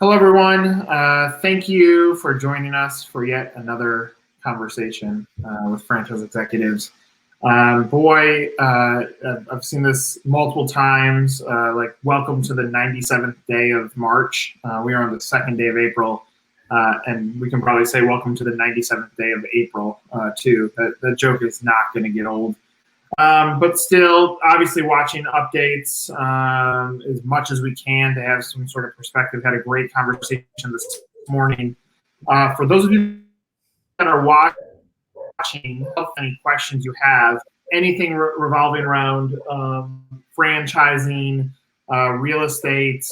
Hello, everyone. Thank you for joining us for yet another conversation with franchise executives. I've seen this multiple times. Welcome to the 97th day of March. We are on the second day of April, and we can probably say welcome to the 97th day of April, too. That joke is not going to get old. But still, obviously, watching updates as much as we can to have some sort of perspective. Had a great conversation this morning. For those of you that are watching, any questions you have, anything revolving around franchising, real estate,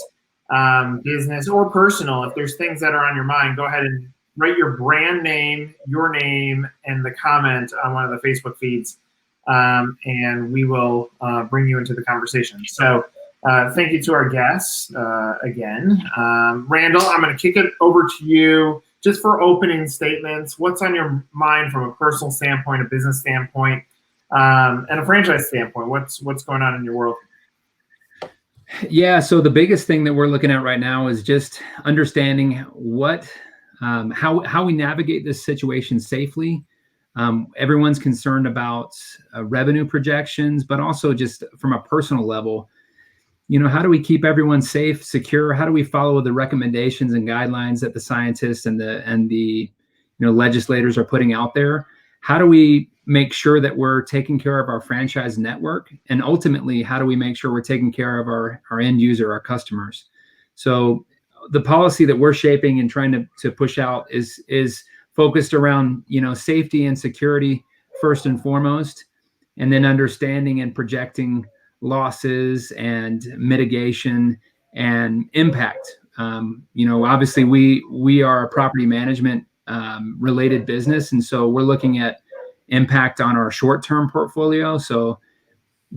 business, or personal, if there's things that are on your mind, go ahead and write your brand name, your name, and the comment on one of the Facebook feeds. And we will bring you into the conversation. So thank you to our guests again. Randall, I'm going to kick it over to you just for opening statements. What's on your mind from a personal standpoint, a business standpoint, and a franchise standpoint? What's going on in your world? Yeah, so the biggest thing that we're looking at right now is just understanding how we navigate this situation safely. Everyone's concerned about revenue projections, but also just from a personal level, how do we keep everyone safe, secure? How do we follow the recommendations and guidelines that the scientists and the legislators are putting out there? How do we make sure that we're taking care of our franchise network? And ultimately, how do we make sure we're taking care of our end user, our customers? So the policy that we're shaping and trying to push out is focused around, safety and security first and foremost, and then understanding and projecting losses and mitigation and impact. Obviously we are a property management related business, and so we're looking at impact on our short-term portfolio. So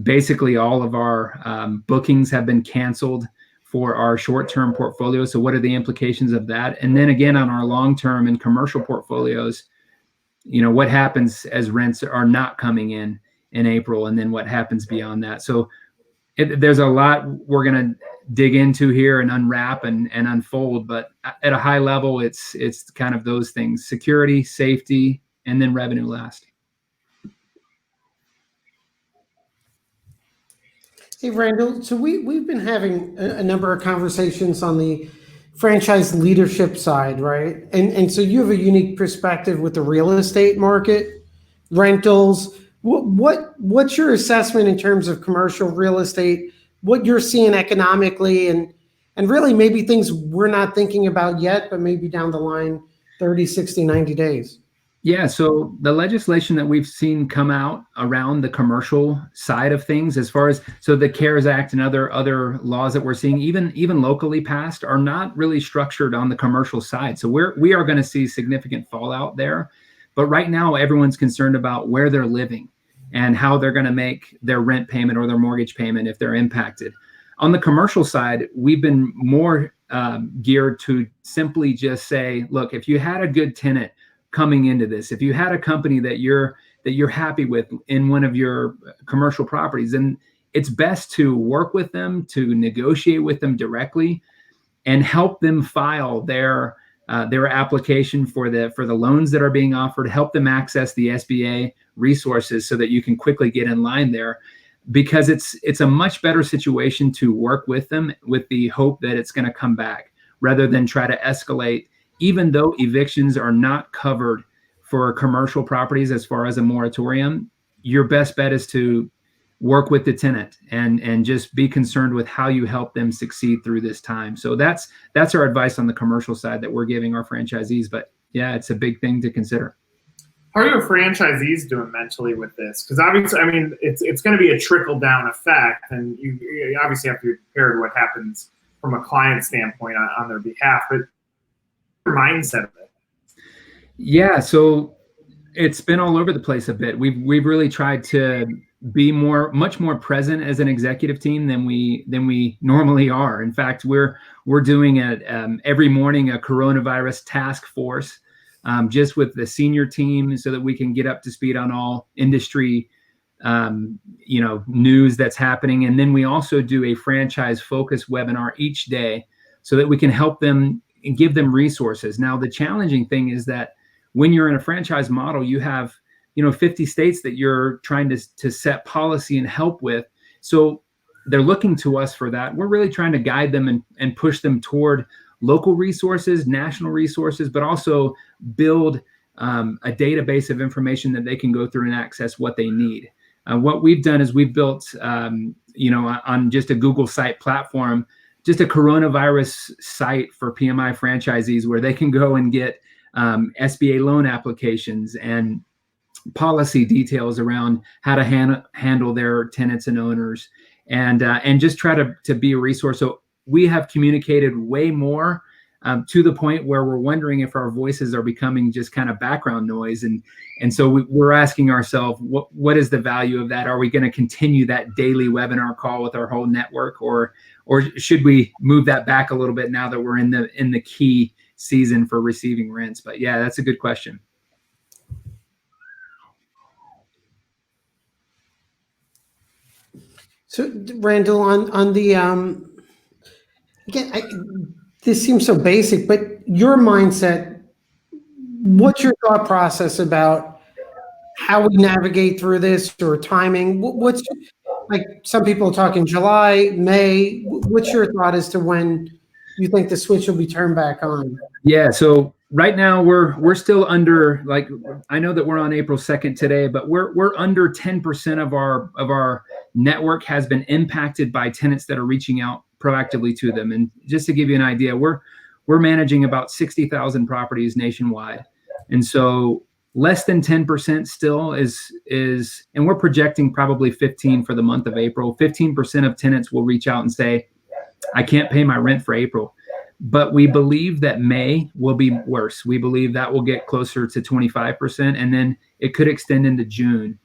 basically all of our bookings have been canceled for our short-term portfolio. So what are the implications of that? And then again, on our long-term and commercial portfolios, what happens as rents are not coming in April, and then what happens beyond that? So there's a lot we're going to dig into here and unwrap and unfold, but at a high level, it's kind of those things: security, safety, and then revenue last. Hey, Randall, so we've been having a number of conversations on the franchise leadership side, right? And so you have a unique perspective with the real estate market, rentals. What's your assessment in terms of commercial real estate, what you're seeing economically, and really maybe things we're not thinking about yet, but maybe down the line, 30, 60, 90 days? Yeah, so the legislation that we've seen come out around the commercial side of things, as far as the CARES Act and other laws that we're seeing, even locally passed, are not really structured on the commercial side. So we are going to see significant fallout there. But right now, everyone's concerned about where they're living and how they're going to make their rent payment or their mortgage payment if they're impacted. On the commercial side, we've been more geared to simply just say, look, if you had a good tenant coming into this, if you had a company that you're happy with in one of your commercial properties, then it's best to work with them, to negotiate with them directly, and help them file their application for the loans that are being offered, help them access the SBA resources so that you can quickly get in line there, because it's a much better situation to work with them with the hope that it's going to come back, rather than try to escalate. Even though evictions are not covered for commercial properties as far as a moratorium, your best bet is to work with the tenant and just be concerned with how you help them succeed through this time. So that's our advice on the commercial side that we're giving our franchisees. But yeah, it's a big thing to consider. How are your franchisees doing mentally with this? Because obviously, it's going to be a trickle down effect, and you obviously have to be prepared what happens from a client standpoint on their behalf. But mindset of it? Yeah, so it's been all over the place a bit. We've really tried to be much more present as an executive team than we normally are. In fact, we're doing every morning a coronavirus task force just with the senior team, so that we can get up to speed on all industry news that's happening. And then we also do a franchise focus webinar each day, so that we can help them and give them resources. Now, the challenging thing is that when you're in a franchise model, you have 50 states that you're trying to set policy and help with. So they're looking to us for that. We're really trying to guide them and push them toward local resources, national resources, but also build a database of information that they can go through and access what they need. What we've done is we've built, on just a Google site platform, just a coronavirus site for PMI franchisees where they can go and get SBA loan applications and policy details around how to handle their tenants and owners, and just try to be a resource. So we have communicated way more to the point where we're wondering if our voices are becoming just kind of background noise. And so we're asking ourselves, what is the value of that? Are we going to continue that daily webinar call with our whole network, or should we move that back a little bit now that we're in the key season for receiving rents? But yeah, that's a good question. So Randall, on the again, this seems so basic, but your mindset, what's your thought process about how we navigate through this, or timing? What's, like, some people are talking July, May. What's your thought as to when you think the switch will be turned back on? Yeah, so right now we're still under, like, I know that we're on April 2nd today, but we're under 10% of our network has been impacted by tenants that are reaching out proactively to them. And just to give you an idea, we're managing about 60,000 properties nationwide. And so less than 10% still is, and we're projecting probably 15 for the month of April. 15% of tenants will reach out and say, I can't pay my rent for April. But we believe that May will be worse. We believe that will get closer to 25%, and then it could extend into June.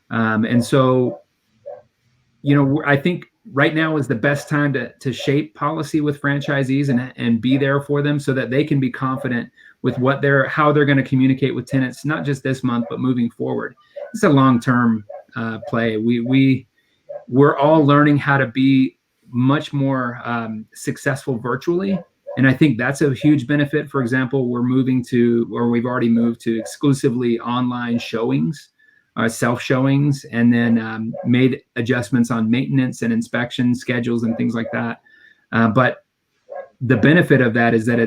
And so, I think right now is the best time to shape policy with franchisees and be there for them so that they can be confident with how they're going to communicate with tenants, not just this month, but moving forward. It's a long-term play. We're all learning how to be much more successful virtually. And I think that's a huge benefit. For example, we've already moved to exclusively online showings, self-showings, and then made adjustments on maintenance and inspection schedules and things like that. But the benefit of that is that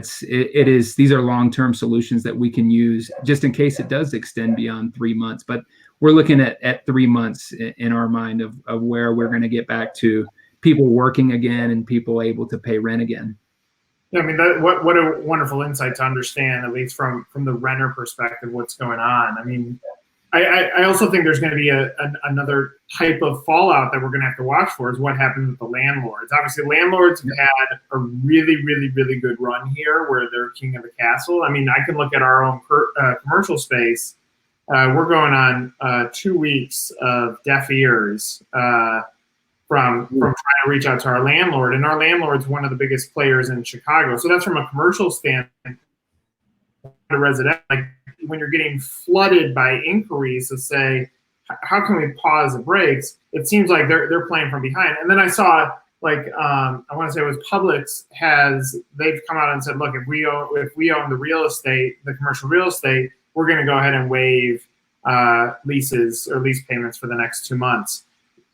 these are long-term solutions that we can use just in case it does extend beyond 3 months. But we're looking at 3 months in our mind of where we're going to get back to people working again and people able to pay rent again. Yeah, I mean, what a wonderful insight to understand, at least from the renter perspective, what's going on. I mean, I also think there's going to be another type of fallout that we're going to have to watch for, is what happens with the landlords. Obviously, landlords have had a really, really, really good run here where they're king of the castle. I mean, I can look at our own commercial space. We're going on 2 weeks of deaf ears from trying to reach out to our landlord. And our landlord's one of the biggest players in Chicago. So that's from a commercial standpoint. Residential, like, when you're getting flooded by inquiries to say, how can we pause the brakes? It seems like they're playing from behind. And then I saw, like, I want to say it was Publix they've come out and said, look, if we own the real estate, the commercial real estate, we're going to go ahead and waive leases or lease payments for the next 2 months.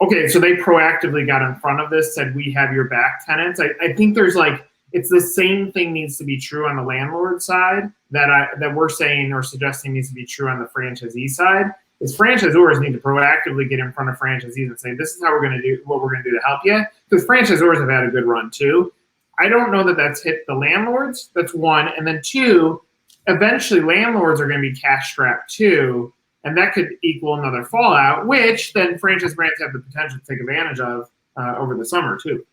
Okay, so they proactively got in front of this, said, we have your back, tenants. I think there's, like, it's the same thing needs to be true on the landlord side that we're saying or suggesting needs to be true on the franchisee side. Is franchisors need to proactively get in front of franchisees and say, this is how we're going to do what we're going to do to help you. Because franchisors have had a good run too. I don't know that that's hit the landlords. That's one. And then two, eventually landlords are going to be cash strapped too. And that could equal another fallout, which then franchise brands have the potential to take advantage of over the summer too.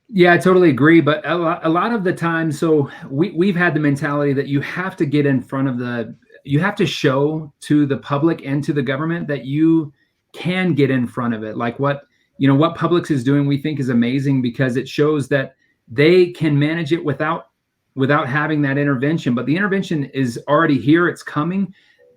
Yeah, I totally agree. But a lot of the time, so we've had the mentality that you have to get in front of you have to show to the public and to the government that you can get in front of it. Like what Publix is doing, we think is amazing because it shows that they can manage it without having that intervention. But the intervention is already here. It's coming.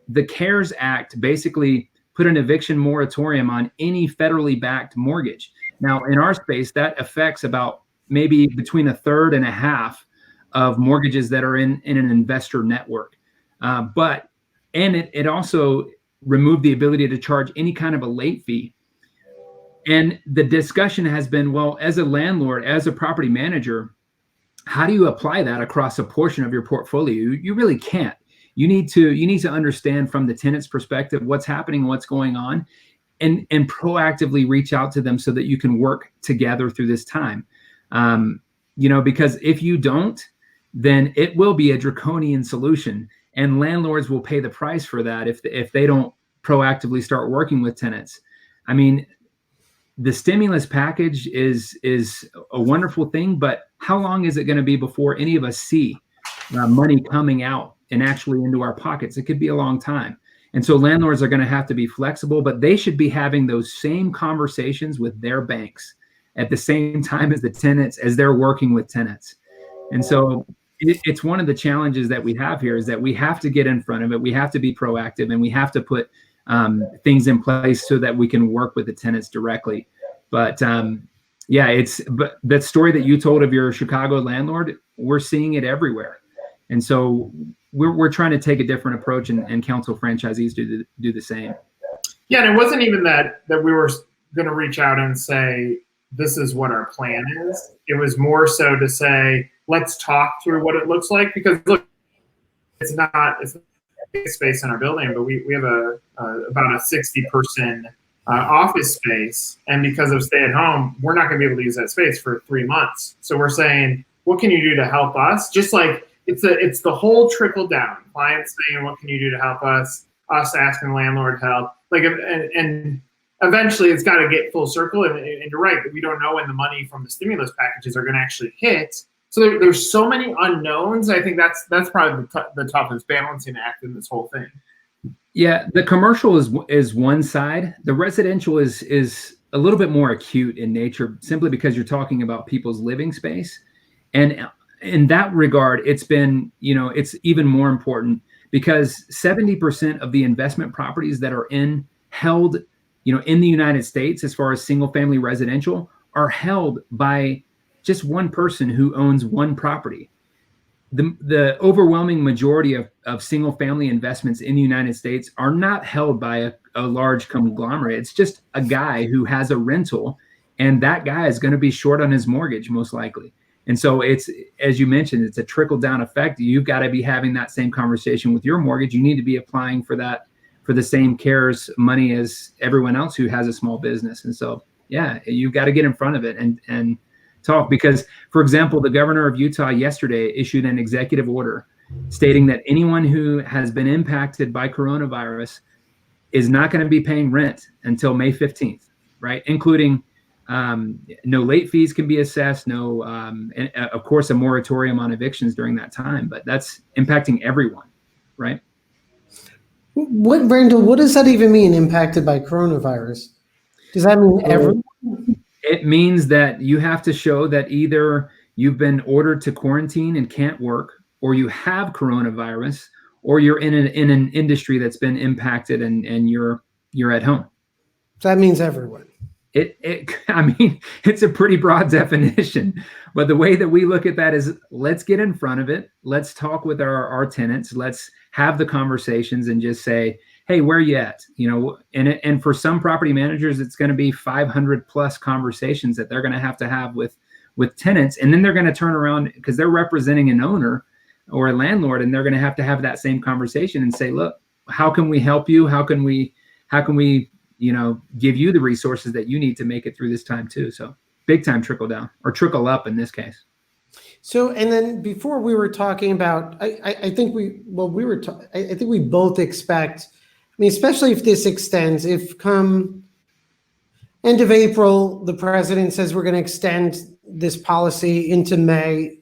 The CARES Act basically put an eviction moratorium on any federally backed mortgage. Now, in our space, that affects about maybe between a third and a half of mortgages that are in an investor network. And it also removed the ability to charge any kind of a late fee. And the discussion has been, well, as a landlord, as a property manager, how do you apply that across a portion of your portfolio? You really can't. You need to understand from the tenant's perspective what's happening, what's going on, and proactively reach out to them so that you can work together through this time. Because if you don't, then it will be a draconian solution, and landlords will pay the price for that if they don't proactively start working with tenants. I mean, the stimulus package is a wonderful thing, but how long is it going to be before any of us see money coming out and actually into our pockets? It could be a long time. And so landlords are going to have to be flexible, but they should be having those same conversations with their banks at the same time as the tenants, as they're working with tenants. And so it's one of the challenges that we have here, is that we have to get in front of it. We have to be proactive, and we have to put things in place so that we can work with the tenants directly. But but that story that you told of your Chicago landlord, we're seeing it everywhere. And so we're trying to take a different approach and counsel franchisees to do the same. Yeah, and it wasn't even that we were going to reach out and say, this is what our plan is. It was more so to say, let's talk through what it looks like, because look, it's not a big space in our building, but we have about a 60-person office space, and because of stay at home, we're not going to be able to use that space for 3 months. So we're saying, what can you do to help us? Just like it's the whole trickle down. Clients saying, what can you do to help us? Us asking landlord help. And eventually it's got to get full circle. And you're right, we don't know when the money from the stimulus packages are going to actually hit. So there's so many unknowns. I think that's probably the toughest balancing act in this whole thing. Yeah, the commercial is one side. The residential is a little bit more acute in nature, simply because you're talking about people's living space. And in that regard, it's been, it's even more important, because 70% of the investment properties that are held, in the United States, as far as single family residential, are held by just one person who owns one property. The overwhelming majority of single family investments in the United States are not held by a large conglomerate. It's just a guy who has a rental, and that guy is going to be short on his mortgage, most likely. And so it's, as you mentioned, it's a trickle down effect. You've got to be having that same conversation with your mortgage. You need to be applying for the same CARES money as everyone else who has a small business. And so, yeah, you've got to get in front of it and talk, because, for example, the governor of Utah yesterday issued an executive order stating that anyone who has been impacted by coronavirus is not going to be paying rent until May 15th, right? Including no late fees can be assessed, and of course, a moratorium on evictions during that time, but that's impacting everyone, right? Randall, what does that even mean, impacted by coronavirus? Does that mean everyone? It means that you have to show that either you've been ordered to quarantine and can't work, or you have coronavirus, or you're in an industry that's been impacted and you're at home. So that means everyone. It's a pretty broad definition, but the way that we look at that is, let's get in front of it. Let's talk with our tenants. Let's have the conversations and just say, hey, where you at? And for some property managers, it's going to be 500 plus conversations that they're going to have with tenants. And then they're going to turn around, because they're representing an owner or a landlord, and they're going to have that same conversation and say, look, how can we help you? How can we give you the resources that you need to make it through this time too? So big time trickle down, or trickle up in this case. So, and then before we were talking about, I think we both expect, especially if this extends, if come end of April, the president says we're going to extend this policy into May,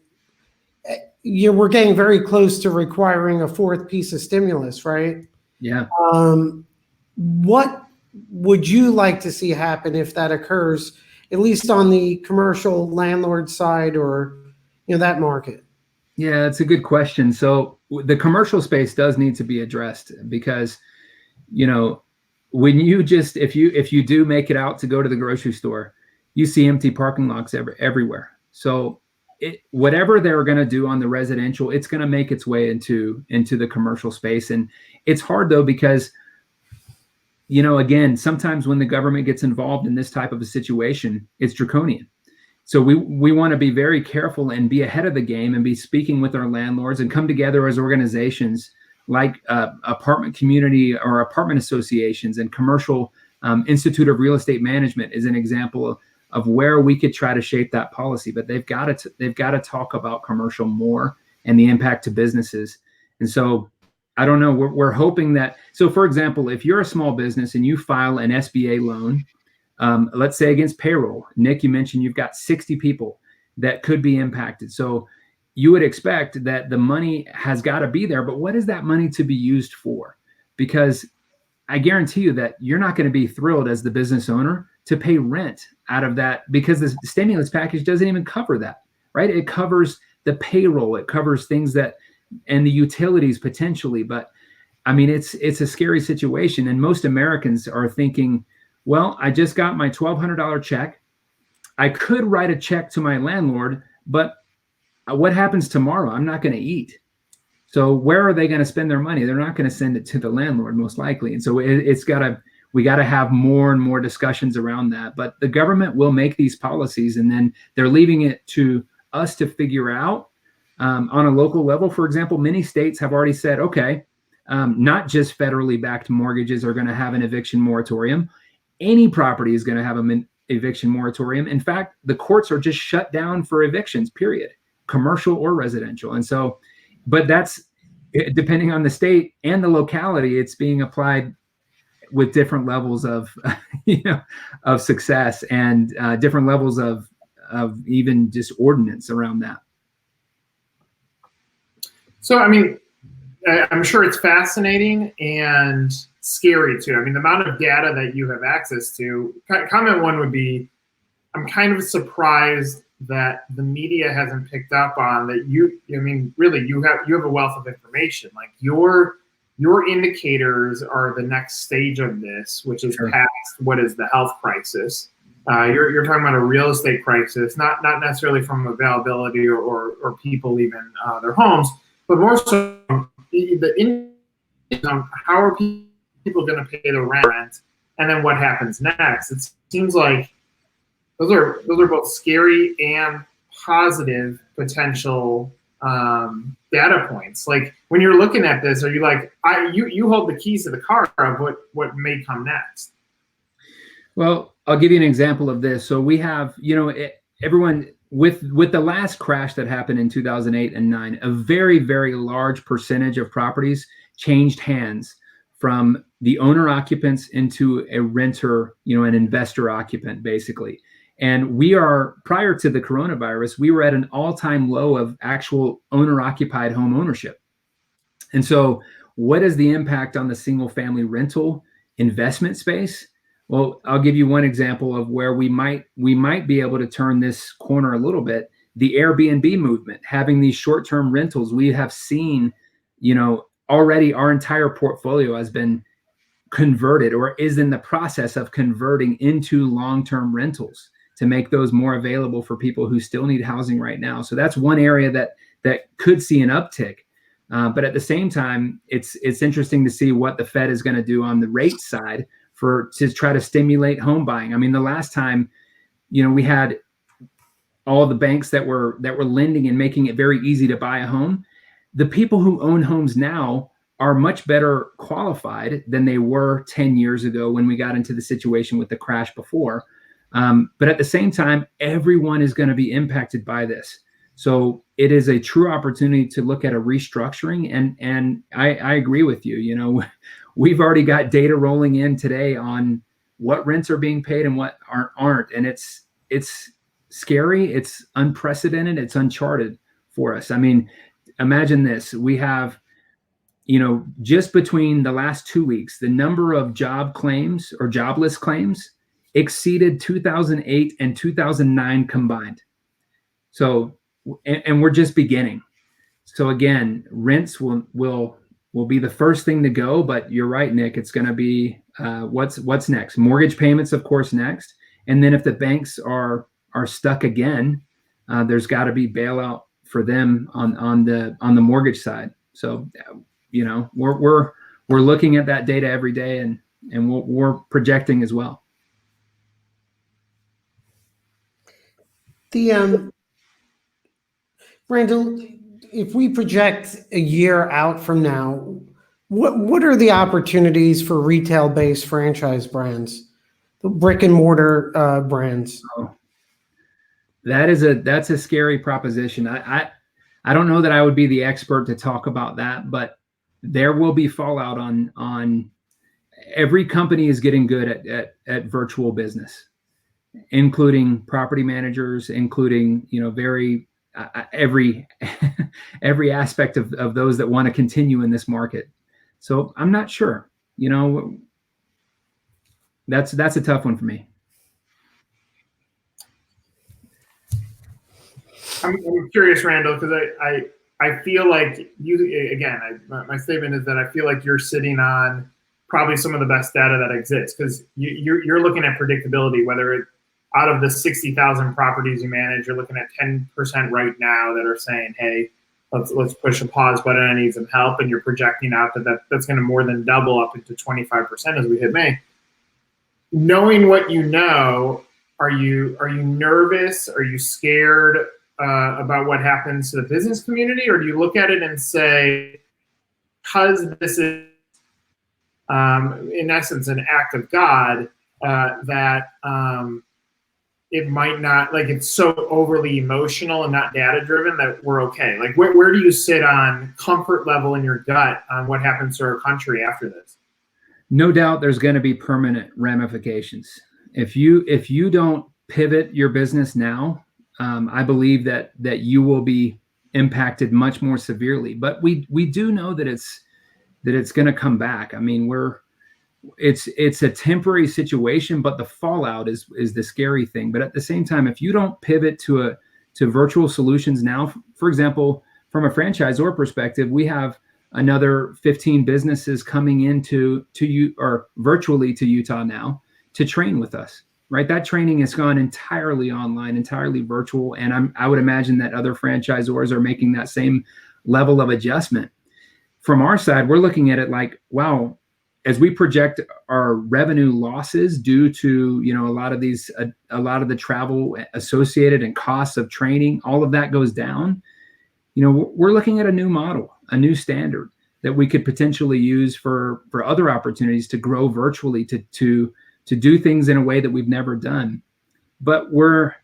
we're getting very close to requiring a fourth piece of stimulus, right? Yeah. What would you like to see happen if that occurs, at least on the commercial landlord side, or that market? Yeah, it's a good question. So the commercial space does need to be addressed, because when if you do make it out to go to the grocery store, you see empty parking lots everywhere. So whatever they're going to do on the residential, it's going to make its way into the commercial space. And it's hard though, because, you know, again, sometimes when the government gets involved in this type of a situation, it's draconian. So we want to be very careful and be ahead of the game and be speaking with our landlords and come together as organizations like apartment community or apartment associations and commercial Institute of Real Estate Management is an example of where we could try to shape that policy. But they've got to talk about commercial more and the impact to businesses. And so I don't know. We're hoping that. So, for example, if you're a small business and you file an SBA loan, let's say against payroll, Nick, you mentioned you've got 60 people that could be impacted. So you would expect that the money has got to be there, but what is that money to be used for? Because I guarantee you that you're not going to be thrilled as the business owner to pay rent out of that, because the stimulus package doesn't even cover that, right? It covers the payroll, it covers things that, and the utilities potentially. But I mean, it's a scary situation. And most Americans are thinking, well, I just got my $1,200 check. I could write a check to my landlord, but what happens tomorrow? I'm not going to eat. So where are they going to spend their money? They're not going to send it to the landlord, most likely. And so we got to have more and more discussions around that. But the government will make these policies, and then they're leaving it to us to figure out on a local level. For example, many states have already said, okay, not just federally backed mortgages are going to have an eviction moratorium. Any property is going to have an eviction moratorium. In fact, the courts are just shut down for evictions, period, commercial or residential. And so, but that's depending on the state and the locality, it's being applied with different levels of, of success and different levels of even just ordinance around that. So, I mean, I'm sure it's fascinating and scary too. I mean, the amount of data that you have access to. Comment one would be, I'm kind of surprised that the media hasn't picked up on that. Really, you have a wealth of information. Like your indicators are the next stage of this, which is past what is the health crisis. You're talking about a real estate crisis, not necessarily from availability or people leaving their homes, but more so the income. How are people going to pay the rent, and then what happens next? It seems like those are both scary and positive potential data points. Like when you're looking at this, are you like, you hold the keys to the car of what may come next? Well, I'll give you an example of this. So we have, everyone with the last crash that happened in 2008 and 9, a very, very large percentage of properties changed hands from the owner occupants into a renter, an investor occupant, basically. And we are, prior to the coronavirus, we were at an all-time low of actual owner-occupied home ownership. And so what is the impact on the single-family rental investment space? Well, I'll give you one example of where we might be able to turn this corner a little bit. The Airbnb movement, having these short-term rentals, we have seen, already our entire portfolio has been converted or is in the process of converting into long-term rentals to make those more available for people who still need housing right now. So that's one area that could see an uptick. But at the same time, it's interesting to see what the Fed is going to do on the rate side to try to stimulate home buying. I mean, the last time, we had all the banks that were lending and making it very easy to buy a home. The people who own homes now are much better qualified than they were 10 years ago when we got into the situation with the crash before. But at the same time, everyone is going to be impacted by this. So it is a true opportunity to look at a restructuring. And I agree with you. We've already got data rolling in today on what rents are being paid and what aren't. And it's scary. It's unprecedented. It's uncharted for us. I mean, imagine this. We have, just between the last 2 weeks, the number of job claims or jobless claims exceeded 2008 and 2009 combined. So, and we're just beginning. So again, rents will be the first thing to go, but you're right, Nick, it's going to be what's next. Mortgage payments, of course, next. And then if the banks are stuck again, there's got to be bailout for them on the mortgage side. So, we're looking at that data every day, and we're projecting as well. Randall, if we project a year out from now, what are the opportunities for retail-based franchise brands, the brick and mortar brands? Oh, that's a scary proposition. I don't know that I would be the expert to talk about that, but there will be fallout on every company is getting good at virtual business, including property managers, including every aspect of those that want to continue in this market. So I'm not sure. That's a tough one for me. I'm curious, Randall, because I feel like my statement is that I feel like you're sitting on probably some of the best data that exists, because you're looking at predictability, whether it out of the 60,000 properties you manage, you're looking at 10% right now that are saying, hey, let's push a pause button, I need some help, and you're projecting out that's going to more than double up into 25% as we hit May. Knowing what you know, are you nervous? Are you scared about what happens to the business community, or do you look at it and say, because this is in essence an act of God, that it might not, like, it's so overly emotional and not data driven that we're okay? Like, where do you sit on comfort level in your gut on what happens to our country after this? No doubt there's going to be permanent ramifications. If you don't pivot your business now, I believe that you will be impacted much more severely. But we do know that it's going to come back. I mean, it's a temporary situation, but the fallout is the scary thing. But at the same time, if you don't pivot to virtual solutions now, for example, from a franchisor perspective, we have another 15 businesses coming into you or virtually to Utah now to train with us. Right, that training has gone entirely online, entirely virtual, and I would imagine that other franchisors are making that same level of adjustment. From our side, we're looking at it like, wow, as we project our revenue losses due to a lot of the travel associated and costs of training, all of that goes down. We're looking at a new model, a new standard that we could potentially use for other opportunities to grow virtually, to do things in a way that we've never done. But we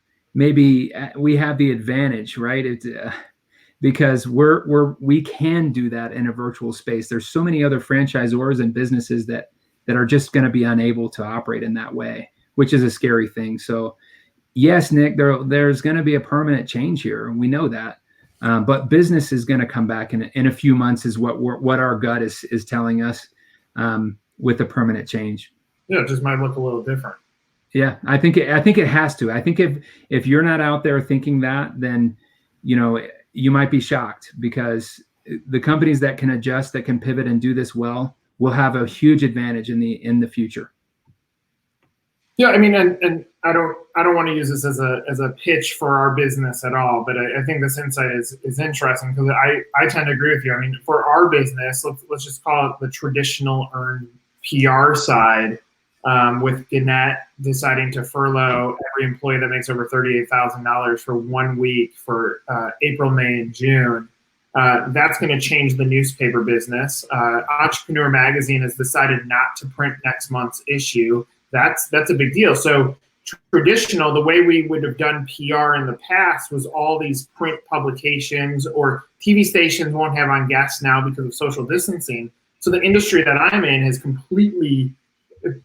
have the advantage, right? Because we can do that in a virtual space. There's so many other franchisors and businesses that are just going to be unable to operate in that way, which is a scary thing. So yes, Nick, there's going to be a permanent change here. We know that. But business is going to come back in a few months is what our gut is telling us, with a permanent change. Yeah, it just might look a little different. Yeah, I think it has to. I think if you're not out there thinking that, then you might be shocked, because the companies that can adjust, that can pivot and do this well, will have a huge advantage in the future. Yeah, I mean, and I don't want to use this as a pitch for our business at all, but I think this insight is interesting, because I tend to agree with you. I mean, for our business, let's just call it the traditional earned PR side. With Gannett deciding to furlough every employee that makes over $38,000 for 1 week for April, May, and June, that's going to change the newspaper business. Entrepreneur Magazine has decided not to print next month's issue. That's a big deal. So traditional, the way we would have done PR in the past was all these print publications, or TV stations won't have on guests now because of social distancing. So the industry that I'm in has completely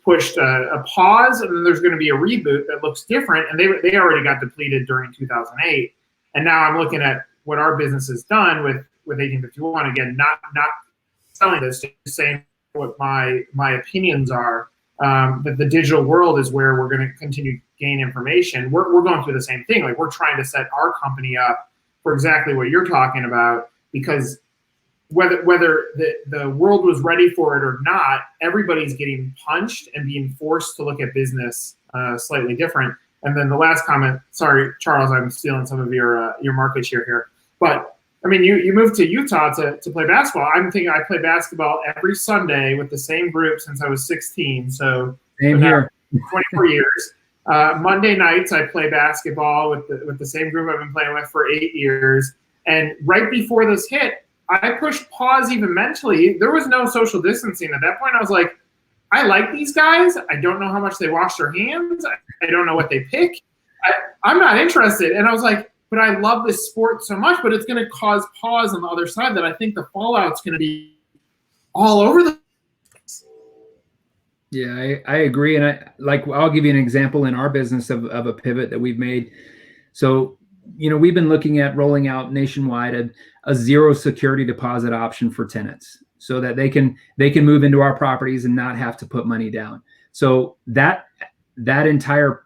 pushed a pause, and then there's going to be a reboot that looks different. And they already got depleted during 2008. And now I'm looking at what our business has done with 1851. Again, not selling this, just saying what my opinions are. That the digital world is where we're going to continue to gain information. We're going through the same thing. Like, we're trying to set our company up for exactly what you're talking about, because whether the world was ready for it or not, everybody's getting punched and being forced to look at business slightly different. And then the last comment, sorry, Charles, I'm stealing some of your market share here. But I mean, you moved to Utah to play basketball. I'm thinking I play basketball every Sunday with the same group since I was 16. So same here. 24 years. Monday nights I play basketball with the same group I've been playing with for 8 years. And right before this hit, I pushed pause even mentally. There was no social distancing at that point. I was like, I like these guys. I don't know how much they wash their hands. I don't know what they pick. I'm not interested. And I was like, but I love this sport so much, but it's going to cause pause on the other side that I think the fallout's going to be all over the place. Yeah, I agree. And I'll give you an example in our business of a pivot that we've made. So, we've been looking at rolling out nationwide a zero security deposit option for tenants so that they can move into our properties and not have to put money down. So that entire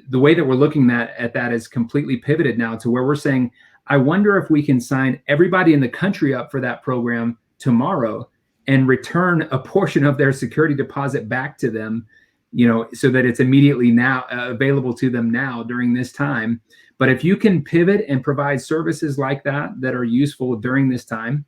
the way that we're looking at that is completely pivoted now to where we're saying, I wonder if we can sign everybody in the country up for that program tomorrow and return a portion of their security deposit back to them, so that it's immediately now available to them now during this time. But if you can pivot and provide services like that are useful during this time.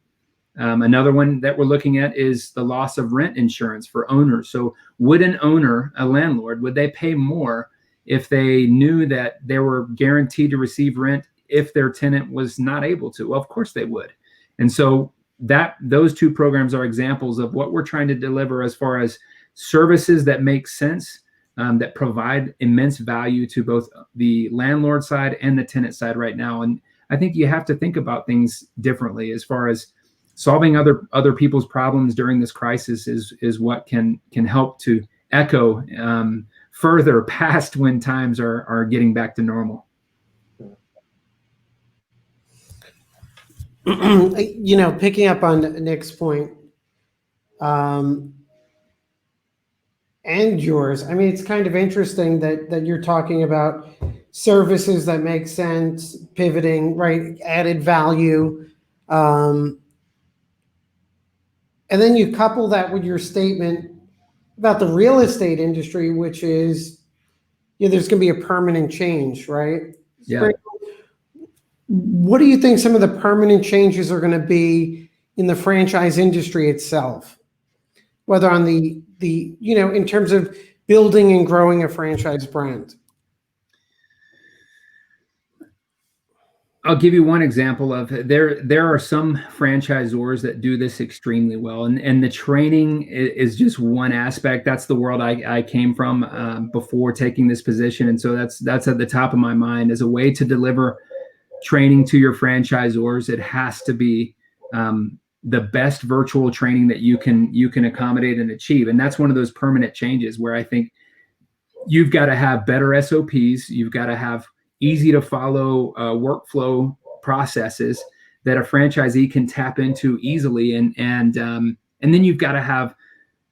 Another one that we're looking at is the loss of rent insurance for owners. So would an owner, a landlord, would they pay more if they knew that they were guaranteed to receive rent if their tenant was not able to? Well, of course they would. And so those two programs are examples of what we're trying to deliver as far as services that make sense, that provide immense value to both the landlord side and the tenant side right now. And I think you have to think about things differently as far as solving other people's problems during this crisis is what can help to echo further past when times are getting back to normal. Picking up on Nick's point, and yours, I mean, it's kind of interesting that you're talking about services that make sense, pivoting, right, added value. And then you couple that with your statement about the real estate industry, which is, there's going to be a permanent change, right? Yeah. What do you think some of the permanent changes are going to be in the franchise industry itself? Whether on the in terms of building and growing a franchise brand? I'll give you one example of there are some franchisors that do this extremely well, and the training is just one aspect. That's the world I came from before taking this position, and so that's at the top of my mind as a way to deliver training to your franchisors. It has to be the best virtual training that you can accommodate and achieve, and that's one of those permanent changes where I think you've got to have better SOPs, you've got to have easy to follow workflow processes that a franchisee can tap into easily, and then you've got to have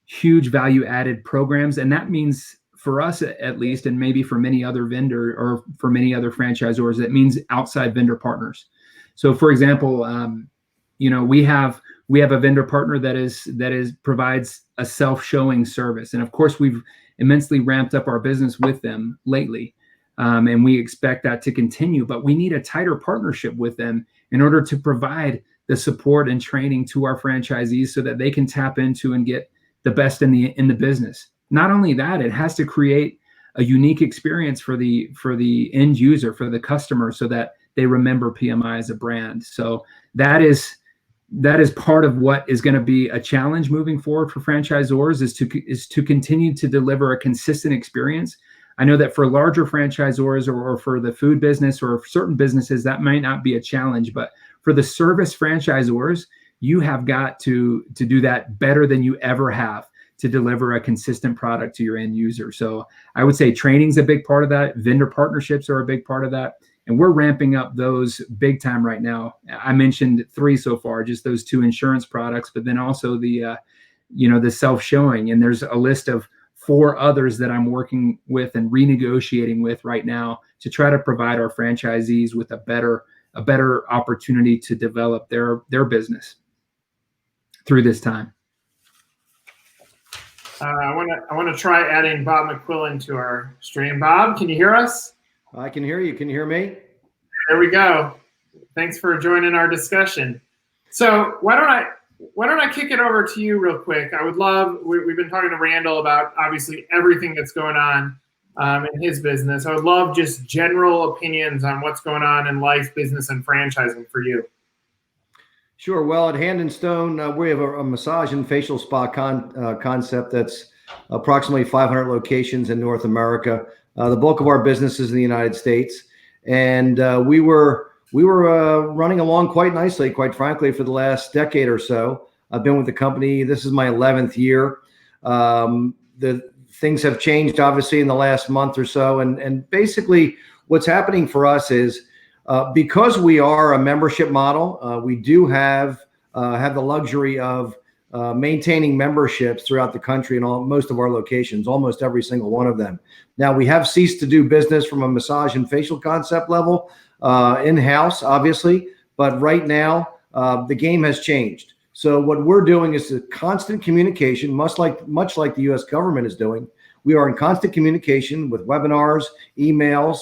huge value added programs, and that means for us at least, and maybe for many other vendor or for many other franchisors, that means outside vendor partners. So, for example, we have a vendor partner that provides a self-showing service, and of course we've immensely ramped up our business with them lately. And we expect that to continue, but we need a tighter partnership with them in order to provide the support and training to our franchisees so that they can tap into and get the best in the business. Not only that, it has to create a unique experience for the end user, for the customer, so that they remember PMI as a brand. So that is part of what is going to be a challenge moving forward for franchisors is to continue to deliver a consistent experience. I know that for larger franchisors or for the food business or certain businesses, that might not be a challenge, but for the service franchisors, you have got to do that better than you ever have to deliver a consistent product to your end user. So I would say training's a big part of that. Vendor partnerships are a big part of that. And we're ramping up those big time right now. I mentioned 3 so far, just those 2 insurance products, but then also the self-showing. And there's a list of 4 others that I'm working with and renegotiating with right now to try to provide our franchisees with a better opportunity to develop their business through this time. I want to try adding Bob McQuillan to our stream. Bob, can you hear us? I can hear you. Can you hear me? There we go. Thanks for joining our discussion. So why don't I kick it over to you real quick? I would love. We've been talking to Randall about obviously everything that's going on in his business. I would love just general opinions on what's going on in life, business, and franchising for you. Sure. Well, at Hand and Stone, we have a massage and facial spa concept that's approximately 500 locations in North America. The bulk of our business is in the United States, and we were running along quite nicely, quite frankly, for the last decade or so. I've been with the company. This is my 11th year. The things have changed, obviously, in the last month or so, and basically, what's happening for us is. Because we are a membership model, we do have the luxury of maintaining memberships throughout the country in most of our locations, almost every single one of them. Now, we have ceased to do business from a massage and facial concept level in-house, obviously, but right now the game has changed. So what we're doing is a constant communication, much like the U.S. government is doing. We are in constant communication with webinars, emails,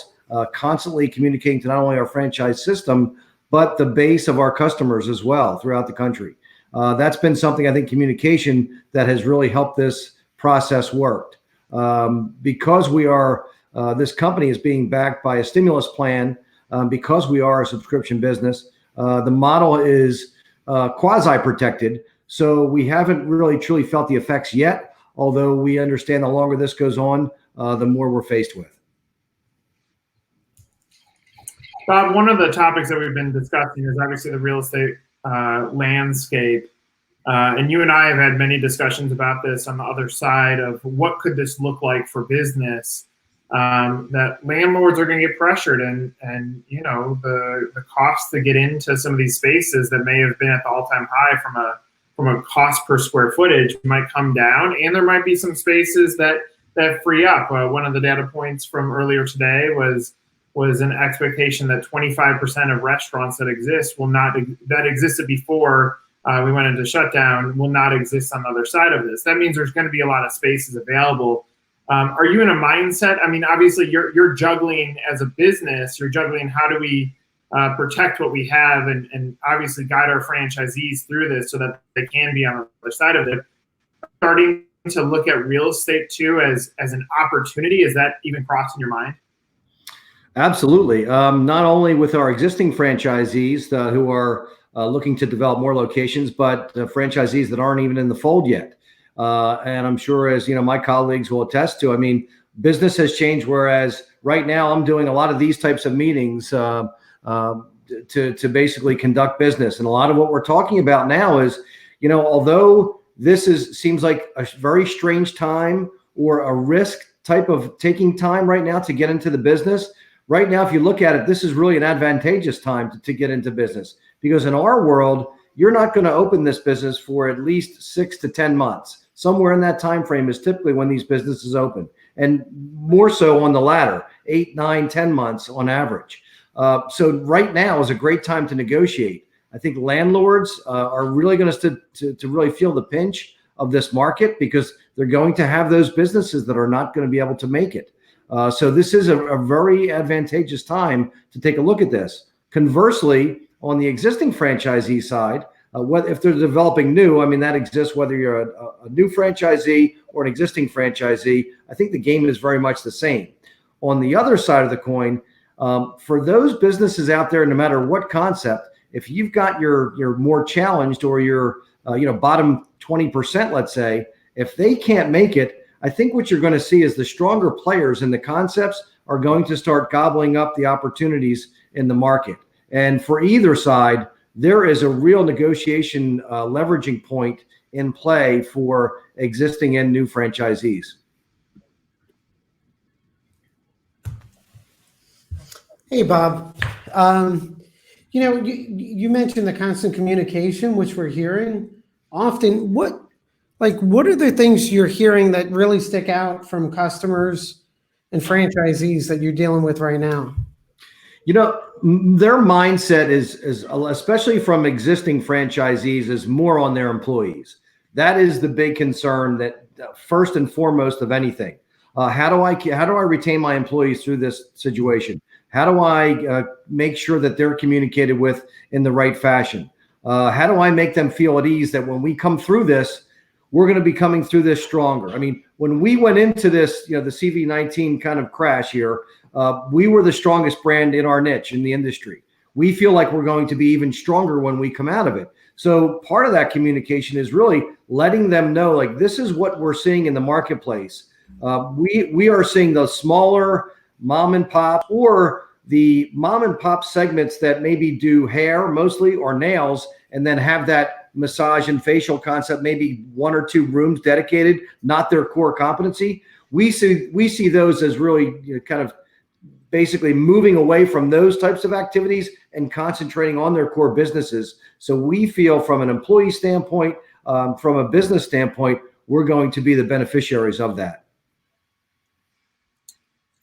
constantly communicating to not only our franchise system, but the base of our customers as well throughout the country. That's been something, I think, communication that has really helped this process work. Because we are, this company is being backed by a stimulus plan, because we are a subscription business, the model is quasi-protected. So we haven't really truly felt the effects yet, although we understand the longer this goes on, the more we're faced with. Bob, one of the topics that we've been discussing is obviously the real estate landscape. And you and I have had many discussions about this on the other side of what could this look like for business, that landlords are going to get pressured and you know, the cost to get into some of these spaces that may have been at the all-time high from a cost per square footage might come down. And there might be some spaces that free up. One of the data points from earlier today was an expectation that 25% of restaurants that existed before we went into shutdown will not exist on the other side of this. That means there's going to be a lot of spaces available. Are you in a mindset? I mean, obviously you're juggling as a business. You're juggling how do we protect what we have and obviously guide our franchisees through this so that they can be on the other side of it. Starting to look at real estate too as an opportunity. Is that even crossing your mind? Absolutely. Not only with our existing franchisees who are looking to develop more locations, but franchisees that aren't even in the fold yet. And I'm sure, as you know, my colleagues will attest to, I mean, business has changed, whereas right now I'm doing a lot of these types of meetings to basically conduct business. And a lot of what we're talking about now is, you know, although this seems like a very strange time or a risk type of taking time right now to get into the business, right now, if you look at it, this is really an advantageous time to get into business, because in our world, you're not going to open this business for at least 6 to 10 months. Somewhere in that time frame is typically when these businesses open, and more so on the latter, 8, 9, 10 months on average. So right now is a great time to negotiate. I think landlords are really going to really feel the pinch of this market, because they're going to have those businesses that are not going to be able to make it. So this is a very advantageous time to take a look at this. Conversely, on the existing franchisee side, if they're developing new, I mean, that exists whether you're a new franchisee or an existing franchisee. I think the game is very much the same. On the other side of the coin, for those businesses out there, no matter what concept, if you've got your more challenged or your bottom 20%, let's say, if they can't make it, I think what you're going to see is the stronger players in the concepts are going to start gobbling up the opportunities in the market. And for either side, there is a real negotiation leveraging point in play for existing and new franchisees. Hey, Bob. You mentioned the constant communication, which we're hearing often. What are the things you're hearing that really stick out from customers and franchisees that you're dealing with right now? You know, their mindset is especially from existing franchisees, is more on their employees. That is the big concern that first and foremost of anything. How do I retain my employees through this situation? How do I make sure that they're communicated with in the right fashion? How do I make them feel at ease that when we come through this, we're going to be coming through this stronger? I mean, when we went into this, the CV-19 kind of crash here, we were the strongest brand in our niche in the industry. We feel like we're going to be even stronger when we come out of it. So part of that communication is really letting them know, like, this is what we're seeing in the marketplace. We are seeing the smaller mom and pop, or the mom and pop segments that maybe do hair mostly or nails, and then have that massage and facial concept, maybe 1 or 2 rooms dedicated, not their core competency. We see those as really kind of basically moving away from those types of activities and concentrating on their core businesses. So we feel from an employee standpoint, from a business standpoint, we're going to be the beneficiaries of that.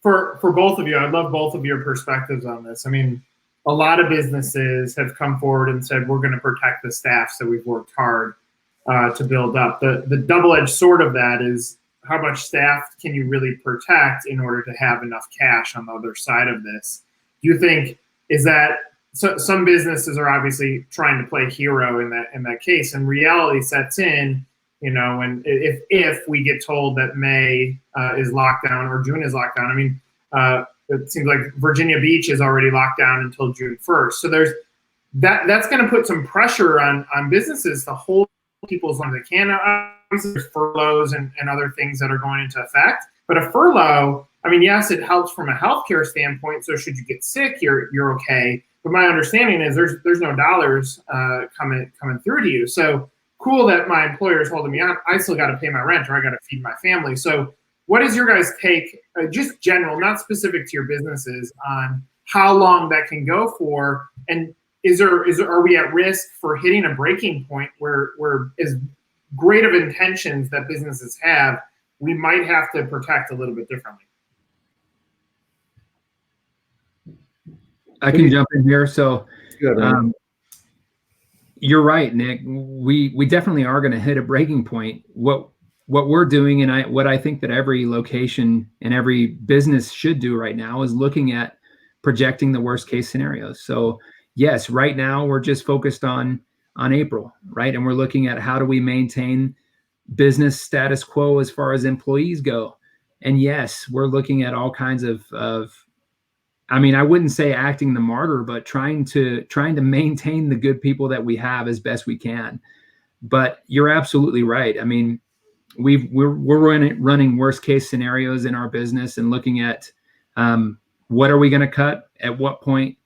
For both of you, I'd love both of your perspectives on this. I mean, a lot of businesses have come forward and said, we're going to protect the staff, so we've worked hard to build up. The double-edged sword of that is, how much staff can you really protect in order to have enough cash on the other side of this? Do you think, is that, so some businesses are obviously trying to play hero in that case, and reality sets in, and if we get told that May is locked down or June is locked down. I mean, it seems like Virginia Beach is already locked down until June 1st. So there's that's going to put some pressure on businesses to hold people as long as they can. Obviously, there's furloughs and other things that are going into effect. But a furlough, I mean, yes, it helps from a healthcare standpoint. So should you get sick, you're okay. But my understanding is there's no dollars coming through to you. So cool that my employer is holding me on. I still got to pay my rent, or I got to feed my family. So what is your guys' take, just general, not specific to your businesses, on how long that can go for? And are we at risk for hitting a breaking point where as great of intentions that businesses have, we might have to protect a little bit differently? I can jump in here. So Good, you're right, Nick. We definitely are going to hit a breaking point. What we're doing, and what I think that every location and every business should do right now, is looking at projecting the worst case scenarios. So yes, right now we're just focused on April, right? And we're looking at how do we maintain business status quo as far as employees go. And yes, we're looking at all kinds of I mean, I wouldn't say acting the martyr, but trying to maintain the good people that we have as best we can. But you're absolutely right. I mean, we're running worst case scenarios in our business and looking at what are we going to cut at what point.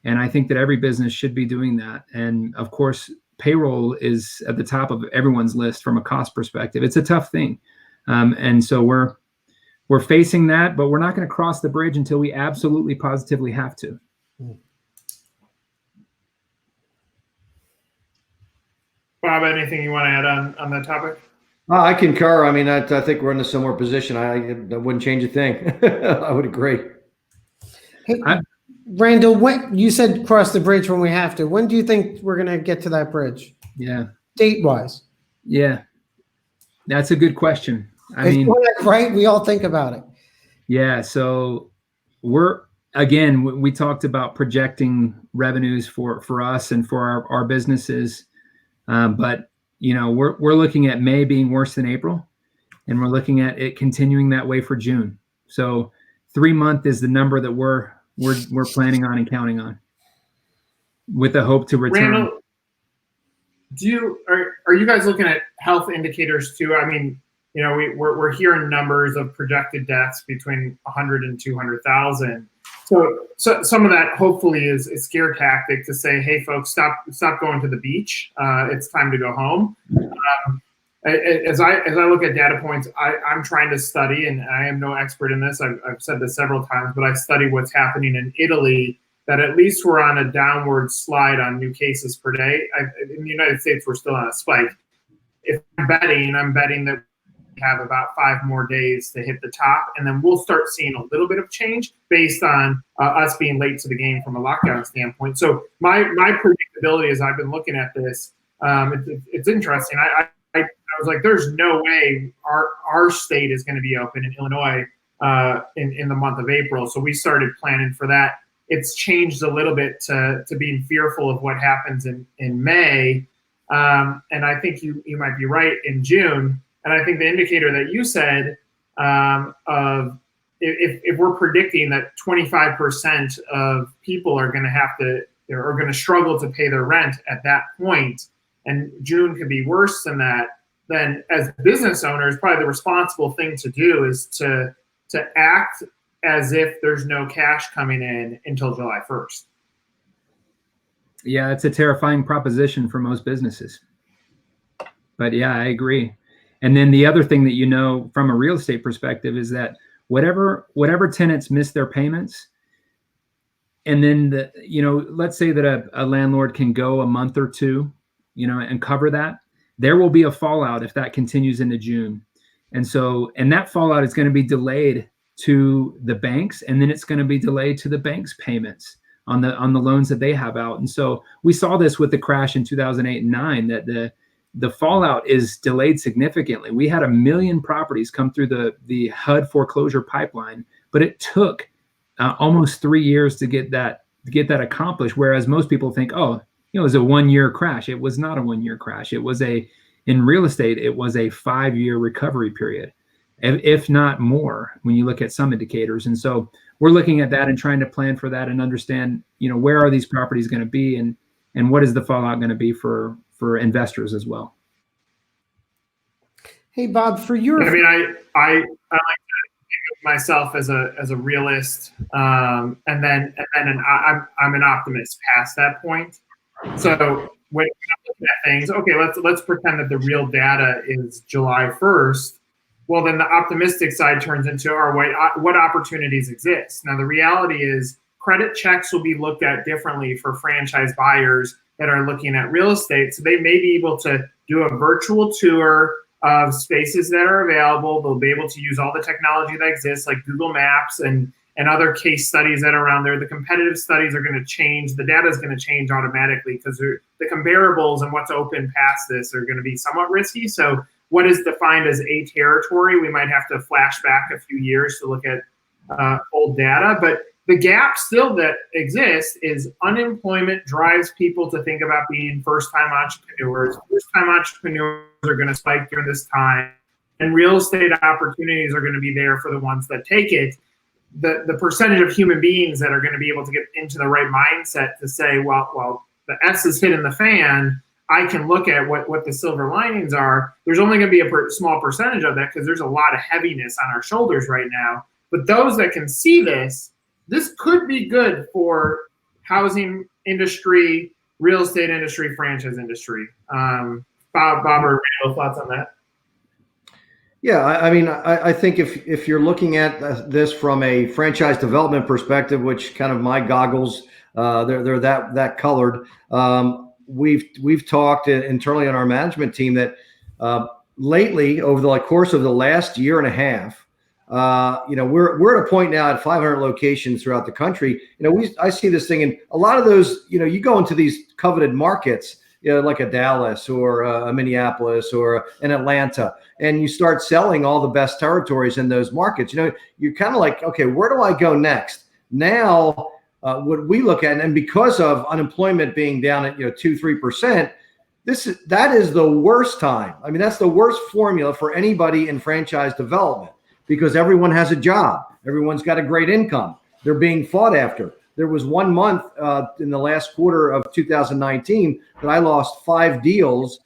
And I think that every business should be doing that. And of course, payroll is at the top of everyone's list from a cost perspective. It's a tough thing. And so we're facing that, but we're not going to cross the bridge until we absolutely positively have to. Bob, anything you want to add on that topic? I concur. I mean, I think we're in a similar position. I wouldn't change a thing. I would agree. Hey, Randall, when you said cross the bridge when we have to, when do you think we're going to get to that bridge? Yeah. Date-wise? Yeah. That's a good question. I mean, right? We all think about it. Yeah. So we talked about projecting revenues for us and for our businesses. But we're looking at May being worse than April, and we're looking at it continuing that way for June. So 3 months is the number that we're planning on and counting on, with the hope to return. Randall, are you guys looking at health indicators too? I mean, we're hearing numbers of projected deaths between 100 and 200,000. So some of that hopefully is a scare tactic to say, hey, folks, stop going to the beach. It's time to go home. As I look at data points, I'm trying to study, and I am no expert in this. I've said this several times, but I study what's happening in Italy, that at least we're on a downward slide on new cases per day. In the United States, we're still on a spike. If I'm betting that we have about 5 more days to hit the top, and then we'll start seeing a little bit of change based on us being late to the game from a lockdown standpoint. So my predictability, as I've been looking at this, it's interesting. I I was like, there's no way our state is going to be open in Illinois in the month of April. So we started planning for that. It's changed a little bit to being fearful of what happens in May. And I think you might be right in June. And I think the indicator that you said of if we're predicting that 25% of people are going to struggle to pay their rent at that point, and June could be worse than that, then as business owners, probably the responsible thing to do is to act as if there's no cash coming in until July 1st. Yeah, it's a terrifying proposition for most businesses. But yeah, I agree. And then the other thing that from a real estate perspective is that whatever tenants miss their payments, and then let's say that a landlord can go a month or two, and cover that, there will be a fallout if that continues into June. And that fallout is going to be delayed to the banks, and then it's going to be delayed to the banks' payments on the loans that they have out. And so we saw this with the crash in 2008 and 9, that the fallout is delayed significantly. We had 1 million properties come through the HUD foreclosure pipeline, but it took almost 3 years to get that accomplished. Whereas most people think, it was a 1-year crash. It was not a 1-year crash. In real estate, it was a 5-year recovery period, if not more, when you look at some indicators. And so we're looking at that and trying to plan for that and understand, where are these properties going to be, and what is the fallout going to be for investors as well. Hey, Bob, for your, I mean, I like to think of myself as a realist, and then I'm an optimist past that point. So when I'm looking at things, okay, let's pretend that the real data is July 1st. Well, then the optimistic side turns into, what opportunities exist? Now, the reality is credit checks will be looked at differently for franchise buyers that are looking at real estate. So they may be able to do a virtual tour of spaces that are available. They'll be able to use all the technology that exists, like Google Maps and other case studies that are around there. The competitive studies are going to change. The data is going to change automatically because the comparables and what's open past this are going to be somewhat risky. So what is defined as a territory, we might have to flash back a few years to look at old data. But the gap still that exists is unemployment drives people to think about being first-time entrepreneurs. First-time entrepreneurs are going to spike during this time, and real estate opportunities are going to be there for the ones that take it. The percentage of human beings that are going to be able to get into the right mindset to say, well, the S is hitting the fan, I can look at what the silver linings are. There's only going to be a small percentage of that because there's a lot of heaviness on our shoulders right now. But those that can see this could be good for housing industry, real estate industry, franchise industry. Bob or Randall, thoughts on that? Yeah, I mean, I think if you're looking at this from a franchise development perspective, which kind of my goggles, they're that colored. We've talked internally on our management team that lately, over the course of the last year and a half, we're at a point now at 500 locations throughout the country. I see this thing in a lot of those. You go into these coveted markets, like a Dallas or a Minneapolis or an Atlanta, and you start selling all the best territories in those markets. You're kind of like, okay, where do I go next? Now, what we look at, and because of unemployment being down at 2-3%, that is the worst time. I mean, that's the worst formula for anybody in franchise development because everyone has a job, everyone's got a great income, they're being fought after. There was 1 month in the last quarter of 2019 that I lost 5 deals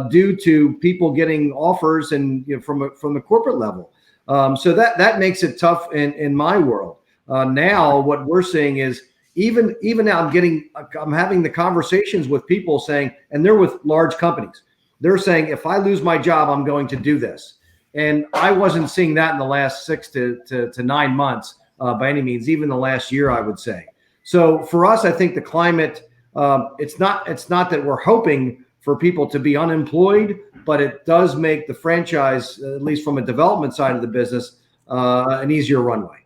due to people getting offers and from the corporate level. So that makes it tough in my world. Now what we're seeing is even now I'm having the conversations with people saying, and they're with large companies. They're saying, if I lose my job, I'm going to do this. And I wasn't seeing that in the last 6 to 9 months by any means, even the last year, I would say. So for us, I think the climate, it's not that we're hoping for people to be unemployed, but it does make the franchise, at least from a development side of the business, an easier runway.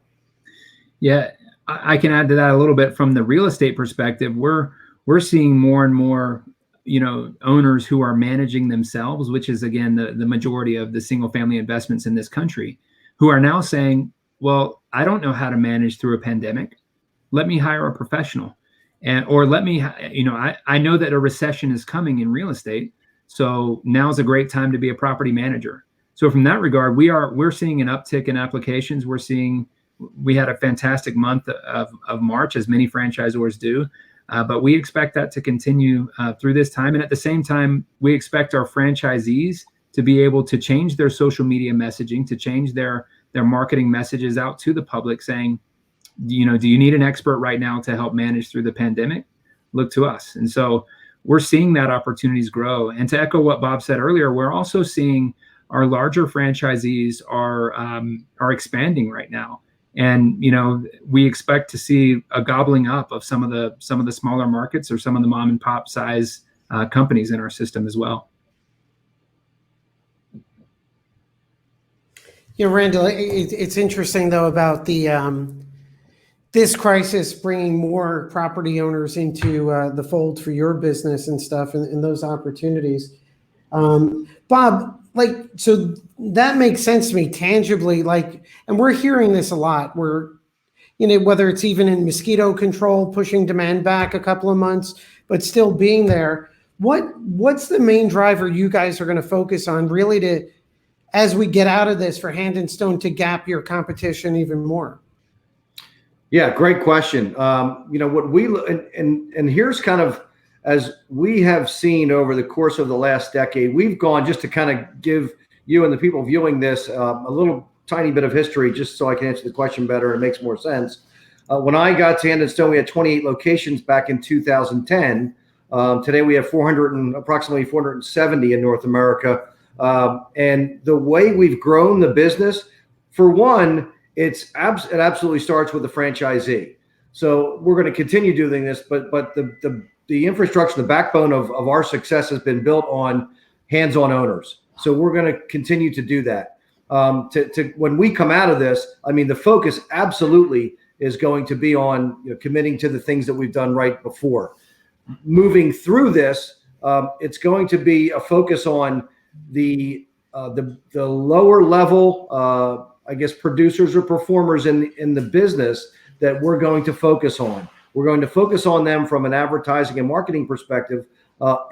Yeah, I can add to that a little bit from the real estate perspective. We're seeing more and more owners who are managing themselves, which is again the majority of the single family investments in this country, who are now saying, well, I don't know how to manage through a pandemic. Let me hire a professional. Or let me, I know that a recession is coming in real estate. So now's a great time to be a property manager. So from that regard, we're seeing an uptick in applications. We had a fantastic month of March, as many franchisors do. But we expect that to continue through this time. And at the same time, we expect our franchisees to be able to change their social media messaging, to change their marketing messages out to the public saying, do you need an expert right now to help manage through the pandemic? Look to us. And so we're seeing that opportunities grow. And to echo what Bob said earlier, we're also seeing our larger franchisees are expanding right now. And we expect to see a gobbling up of some of the smaller markets or some of the mom and pop size companies in our system as well. Randall, it's interesting though about the this crisis bringing more property owners into the fold for your business and stuff, and those opportunities. Bob, so that makes sense to me tangibly, and we're hearing this a lot where, whether it's even in mosquito control, pushing demand back a couple of months, but still being there. What's the main driver you guys are going to focus on really as we get out of this for Hand and Stone to gap your competition even more? Yeah, great question. What we and here's kind of, as we have seen over the course of the last decade, we've gone, just to kind of give you and the people viewing this a little tiny bit of history, just so I can answer the question better and it makes more sense. When I got to Hand and Stone, we had 28 locations back in 2010. Today we have approximately 470 in North America. And the way we've grown the business, for one, it absolutely starts with the franchisee. So we're going to continue doing this, but the infrastructure, the backbone of our success has been built on hands-on owners. So we're going to continue to do that. When we come out of this, the focus absolutely is going to be on committing to the things that we've done right before. Moving through this, it's going to be a focus on the lower level, producers or performers in the business that we're going to focus on. We're going to focus on them from an advertising and marketing perspective,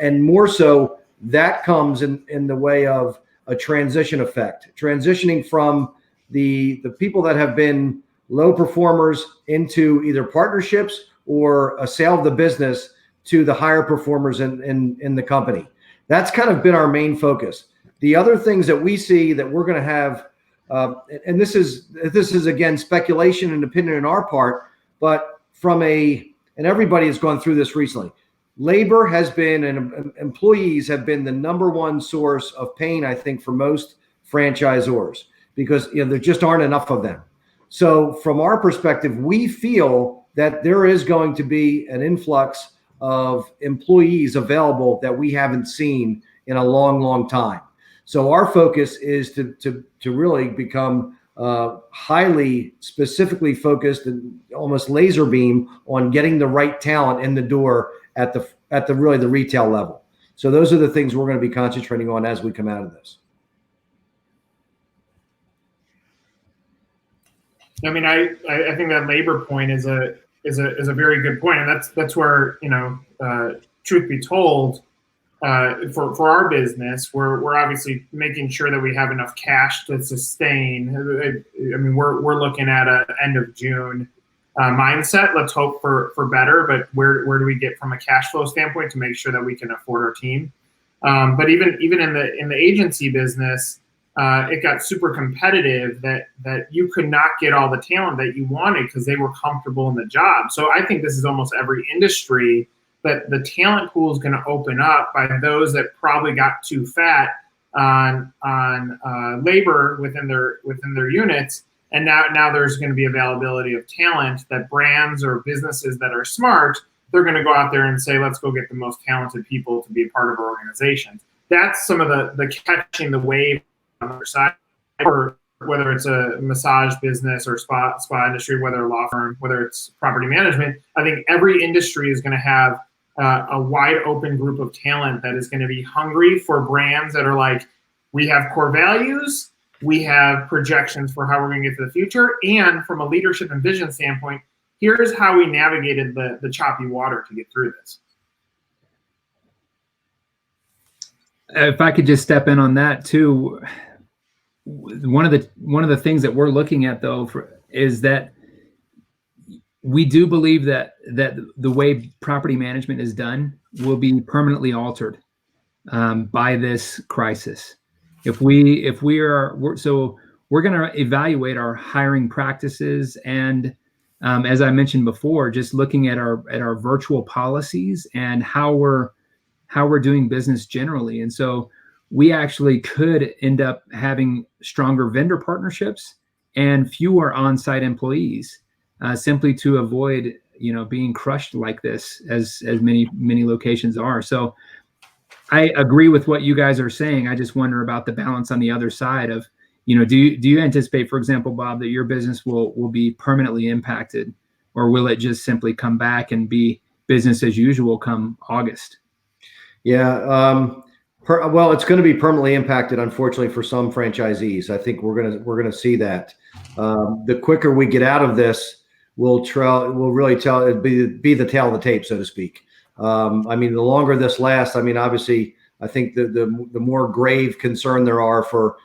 and more so that comes in the way of a transition effect, transitioning from the people that have been low performers into either partnerships or a sale of the business to the higher performers in the company. That's kind of been our main focus. The other things that we see that we're going to have, and this is again speculation and opinion on our part, but and everybody has gone through this recently. Labor has been, and employees have been, the number one source of pain, I think, for most franchisors, because there just aren't enough of them. So from our perspective, we feel that there is going to be an influx of employees available that we haven't seen in a long, long time. So our focus is to really become highly specifically focused and almost laser beam on getting the right talent in the door at the retail level. So those are the things we're going to be concentrating on as we come out of this. I think that labor point is a very good point, and that's where truth be told, for our business, we're obviously making sure that we have enough cash to sustain. We're looking at a end of June mindset. Let's hope for better, but where do we get from a cash flow standpoint to make sure that we can afford our team? But even in the agency business, it got super competitive that you could not get all the talent that you wanted because they were comfortable in the job. So I think this is almost every industry, that the talent pool is going to open up by those that probably got too fat on labor within their units, and now there's going to be availability of talent that brands or businesses that are smart, they're going to go out there and say, let's go get the most talented people to be a part of our organization. That's some of the catching the wave on the other side, or whether it's a massage business or spa industry, whether a law firm, whether it's property management. I think every industry is going to have a wide open group of talent that is going to be hungry for brands that are like, we have core values, we have projections for how we're going to get to the future, and from a leadership and vision standpoint, here's how we navigated the choppy water to get through this. If I could just step in on that too, one of the things that we're looking at though is that we do believe that the way property management is done will be permanently altered by this crisis. We're going to evaluate our hiring practices and as I mentioned before, just looking at our virtual policies and how we're doing business generally. And so we actually could end up having stronger vendor partnerships and fewer on-site employees, simply to avoid, being crushed like this as many locations are. So I agree with what you guys are saying. I just wonder about the balance on the other side of, do you anticipate, for example, Bob, that your business will be permanently impacted, or will it just simply come back and be business as usual come August? Yeah. Well, it's going to be permanently impacted, unfortunately, for some franchisees. I think we're going to see that. The quicker we get out of this, we'll really be the tail of the tape, so to speak. I mean, the longer this lasts, I mean, obviously, I think the more grave concern there are for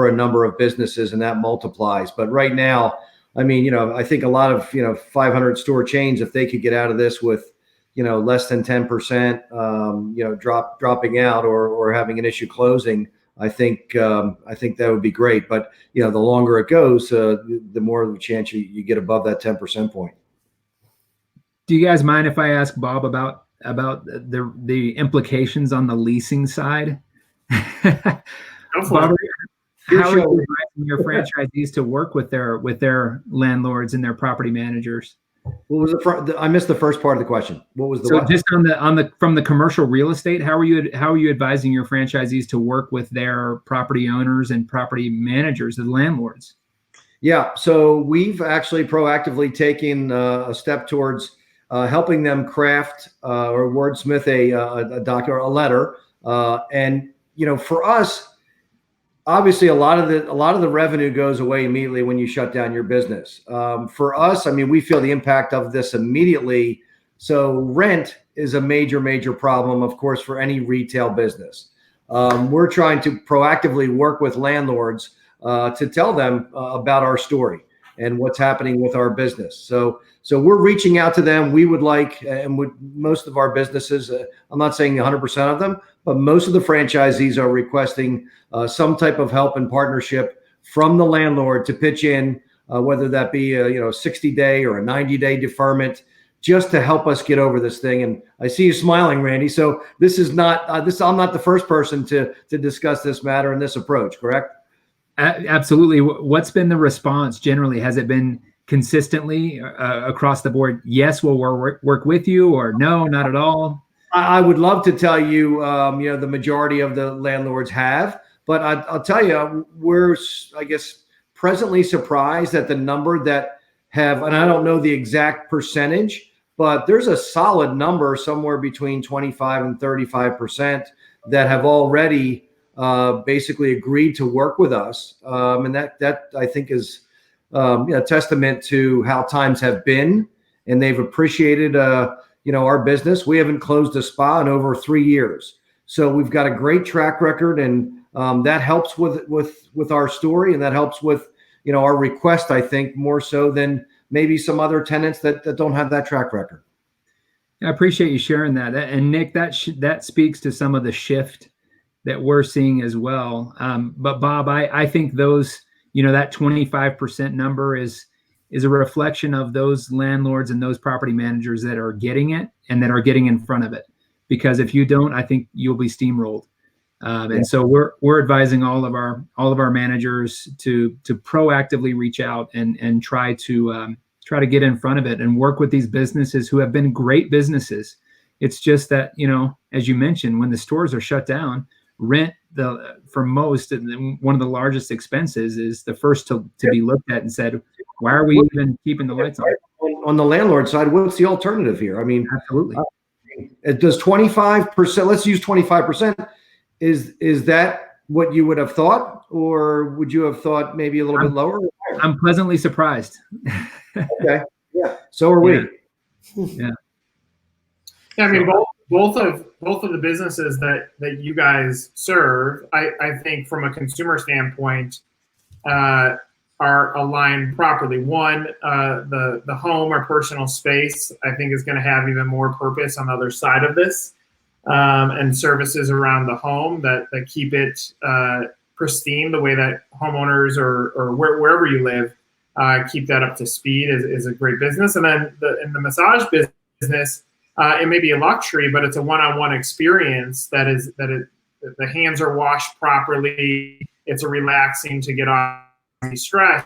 a number of businesses, and that multiplies. But right now, I mean, I think a lot of 500 store chains, if they could get out of this with less than 10%, dropping out or having an issue closing, I think that would be great. But the longer it goes, the more of a chance you get above that 10% point. Do you guys mind if I ask Bob about the implications on the leasing side? Bob, how are you advising your franchisees to work with their landlords and their property managers? What was I missed the first part of the question. What was the what? Just from the commercial real estate, how are you advising your franchisees to work with their property owners and property managers, the landlords? Yeah, so we've actually proactively taken a step towards helping them craft or wordsmith a document or a letter, and for us, obviously, a lot of the revenue goes away immediately when you shut down your business. For us, I mean, we feel the impact of this immediately. So rent is a major problem, of course, for any retail business. We're trying to proactively work with landlords to tell them about our story and what's happening with our business. So we're reaching out to them. We would like, and most of our businesses, I'm not saying 100% of them, but most of the franchisees are requesting some type of help and partnership from the landlord to pitch in, whether that be a 60-day or a 90-day deferment, just to help us get over this thing. And I see you smiling, Randy. So this is not I'm not the first person to discuss this matter and this approach, correct? Absolutely. What's been the response generally? Has it been consistently across the board? Yes, we'll work with you, or no, not at all? I would love to tell you, the majority of the landlords have, but I'll tell you, we're, I guess, presently surprised at the number that have, and I don't know the exact percentage, but there's a solid number somewhere between 25 and 35% that have already basically agreed to work with us. And that I think is a testament to how times have been, and they've appreciated, our business. We haven't closed a spa in over 3 years. So we've got a great track record, and that helps with our story, and that helps with, our request, I think, more so than maybe some other tenants that don't have that track record. I appreciate you sharing that. And Nick, that speaks to some of the shift that we're seeing as well. But Bob, I think those, that 25% number is a reflection of those landlords and those property managers that are getting it and that are getting in front of it. Because if you don't, I think you'll be steamrolled. And so we're advising all of our managers to proactively reach out and try to get in front of it and work with these businesses who have been great businesses. It's just that, as you mentioned, when the stores are shut down, rent, for most, one of the largest expenses, is the first to be looked at and said, why are we even keeping the lights on? On the landlord side, what's the alternative here? I mean, absolutely. Does 25%, let's use 25%, is that what you would have thought, or would you have thought maybe a little bit lower? I'm pleasantly surprised. Okay. Yeah. So are we. Yeah. Yeah, I mean, both of the businesses that you guys serve, I think from a consumer standpoint, are aligned properly. One, the home or personal space, I think, is going to have even more purpose on the other side of this, and services around the home that keep it pristine, the way that homeowners or wherever you live keep that up to speed is a great business. And then in the massage business, it may be a luxury, but it's a one-on-one experience the hands are washed properly. It's a relaxing to get off stress.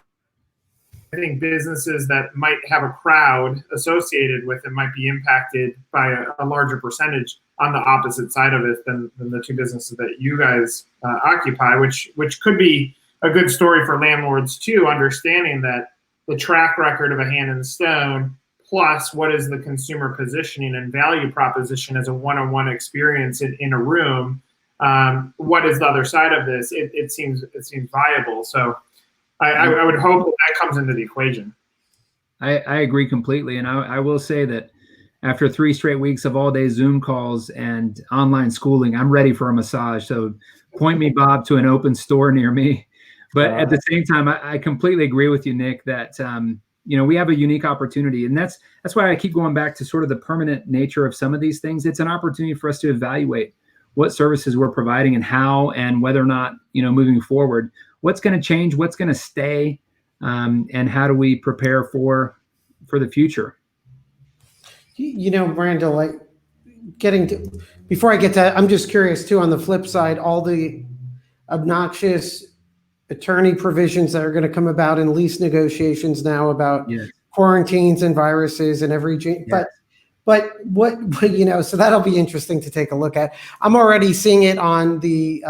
I think businesses that might have a crowd associated with it might be impacted by a larger percentage on the opposite side of it than the two businesses that you guys occupy, which could be a good story for landlords too, understanding that the track record of a Hand in Stone plus what is the consumer positioning and value proposition as a one-on-one experience in a room. What is the other side of this? It seems viable. So I would hope that comes into the equation. I agree completely. And I will say that after 3 straight weeks of all-day Zoom calls and online schooling, I'm ready for a massage. So point me, Bob, to an open store near me. But at the same time, I completely agree with you, Nick, that we have a unique opportunity. And that's why I keep going back to sort of the permanent nature of some of these things. It's an opportunity for us to evaluate what services we're providing and how, and whether or not, moving forward, what's going to change, what's going to stay, and how do we prepare for the future. Randall, before I get to that, I'm just curious too, on the flip side, all the obnoxious attorney provisions that are going to come about in lease negotiations now about quarantines and viruses and but what, so that'll be interesting to take a look at. I'm already seeing it on the,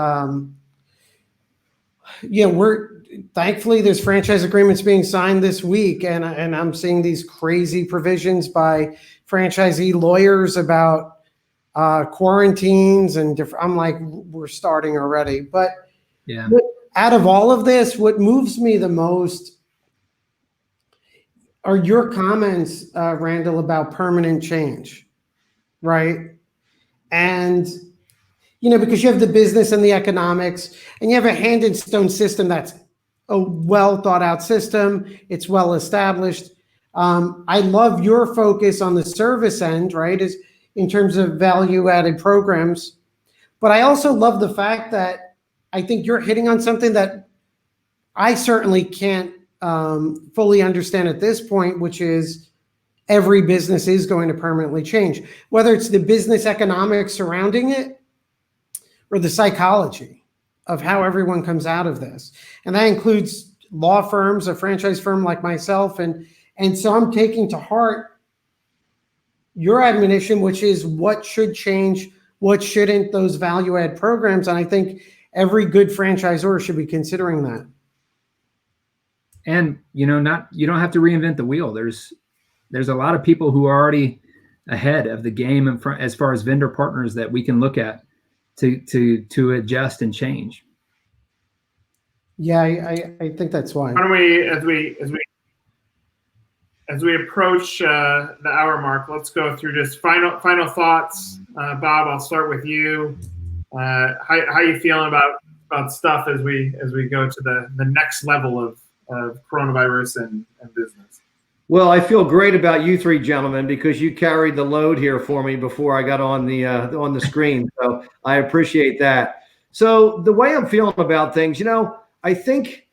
thankfully there's franchise agreements being signed this week, and I'm seeing these crazy provisions by franchisee lawyers about quarantines and different. I'm like, we're starting already. But out of all of this, what moves me the most are your comments, Randall, about permanent change, right? And because you have the business and the economics, and you have a Hand in Stone system that's a well thought out system. It's well established. I love your focus on the service end, right? Is in terms of value added programs. But I also love the fact that I think you're hitting on something that I certainly can't fully understand at this point, which is every business is going to permanently change, whether it's the business economics surrounding it or the psychology of how everyone comes out of this. And that includes law firms, a franchise firm like myself. And so I'm taking to heart your admonition, which is what should change, what shouldn't, those value add programs. And I think every good franchisor should be considering that. And, you don't have to reinvent the wheel. There's a lot of people who are already ahead of the game as far as vendor partners that we can look at to adjust and change. Yeah, I think that's why. Why don't we, as we approach the hour mark, let's go through just final thoughts. Bob, I'll start with you. How you feeling about stuff as we go to the next level of coronavirus and business? Well, I feel great about you three gentlemen because you carried the load here for me before I got on the screen. So I appreciate that. So the way I'm feeling about things, I think,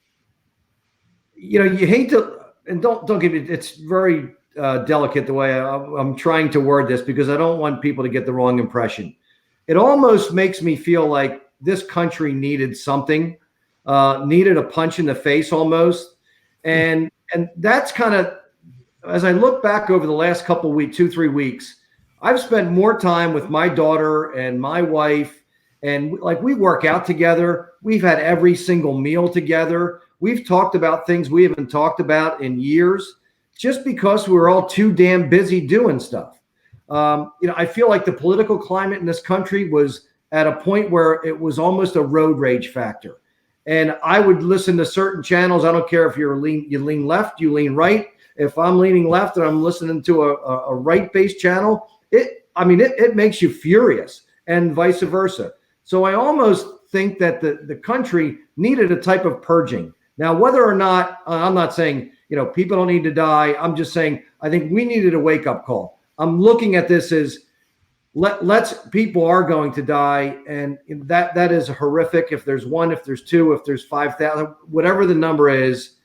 you hate to, and don't get me, it's very delicate the way I'm trying to word this because I don't want people to get the wrong impression. It almost makes me feel like this country needed something, needed a punch in the face almost. And that's kind of, as I look back over the last couple of weeks, 2-3 weeks, I've spent more time with my daughter and my wife, and like we work out together. We've had every single meal together. We've talked about things we haven't talked about in years just because we're all too damn busy doing stuff. I feel like the political climate in this country was at a point where it was almost a road rage factor. And I would listen to certain channels. I don't care if you lean left, you lean right. If I'm leaning left and I'm listening to a right-based channel, it makes you furious, and vice versa. So I almost think that the country needed a type of purging. Now, whether or not, I'm not saying, people don't need to die. I'm just saying, I think we needed a wake-up call. I'm looking at this as people are going to die, and that is horrific. If there's one, if there's two, if there's 5,000, whatever the number is,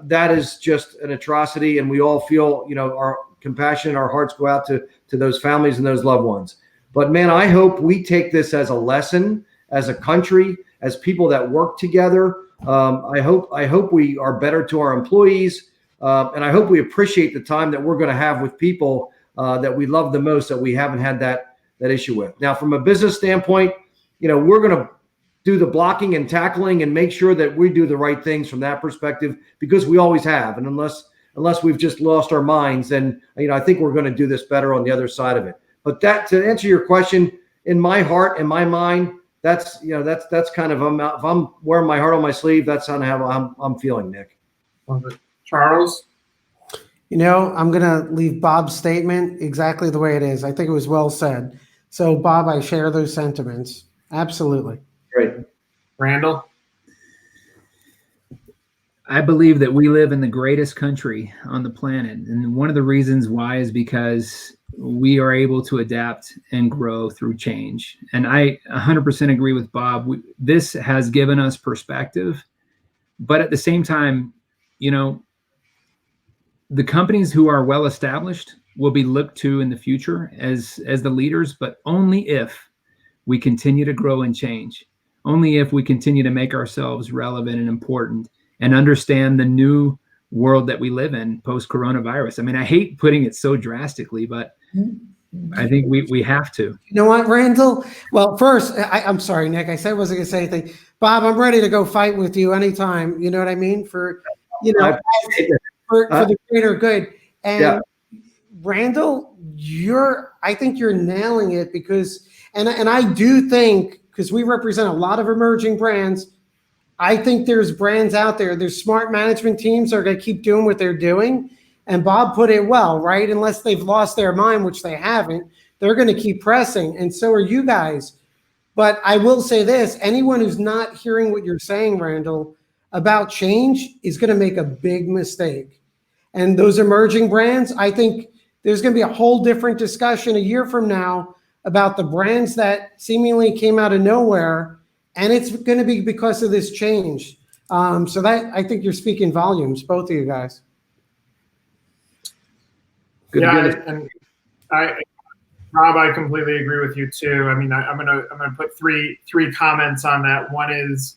that is just an atrocity, and we all feel, our compassion, our hearts go out to those families and those loved ones. But man, I hope we take this as a lesson, as a country, as people that work together. I hope we are better to our employees, and I hope we appreciate the time that we're going to have with people that we love the most, that we haven't had that issue with. Now, from a business standpoint, we're going to do the blocking and tackling and make sure that we do the right things from that perspective, because we always have. And unless we've just lost our minds, then, I think we're going to do this better on the other side of it. But to answer your question, in my heart, in my mind, that's kind of, if I'm wearing my heart on my sleeve, that's kind of how I'm feeling, Nick. Charles? I'm going to leave Bob's statement exactly the way it is. I think it was well said. So, Bob, I share those sentiments. Absolutely. Great. Randall? I believe that we live in the greatest country on the planet. And one of the reasons why is because we are able to adapt and grow through change. And I 100% agree with Bob. This has given us perspective. But at the same time, the companies who are well established will be looked to in the future as the leaders, but only if we continue to grow and change, only if we continue to make ourselves relevant and important and understand the new world that we live in post-coronavirus. I mean, I hate putting it so drastically, but I think we have to. You know what, Randall? Well, first, I'm sorry, Nick. I said I wasn't going to say anything. Bob, I'm ready to go fight with you anytime. You know what I mean? For the greater good. And yeah. Randall, I think you're nailing it, because, and I do think, because we represent a lot of emerging brands, I think there's brands out there, there's smart management teams that are going to keep doing what they're doing. And Bob put it well, right? Unless they've lost their mind, which they haven't, they're going to keep pressing. And so are you guys. But I will say this, anyone who's not hearing what you're saying, Randall, about change is going to make a big mistake. And those emerging brands, I think there's going to be a whole different discussion a year from now about the brands that seemingly came out of nowhere. And it's going to be because of this change. So that, I think you're speaking volumes, both of you guys. Good. Yeah, and Rob, I completely agree with you too. I mean, I'm gonna put three comments on that. One is,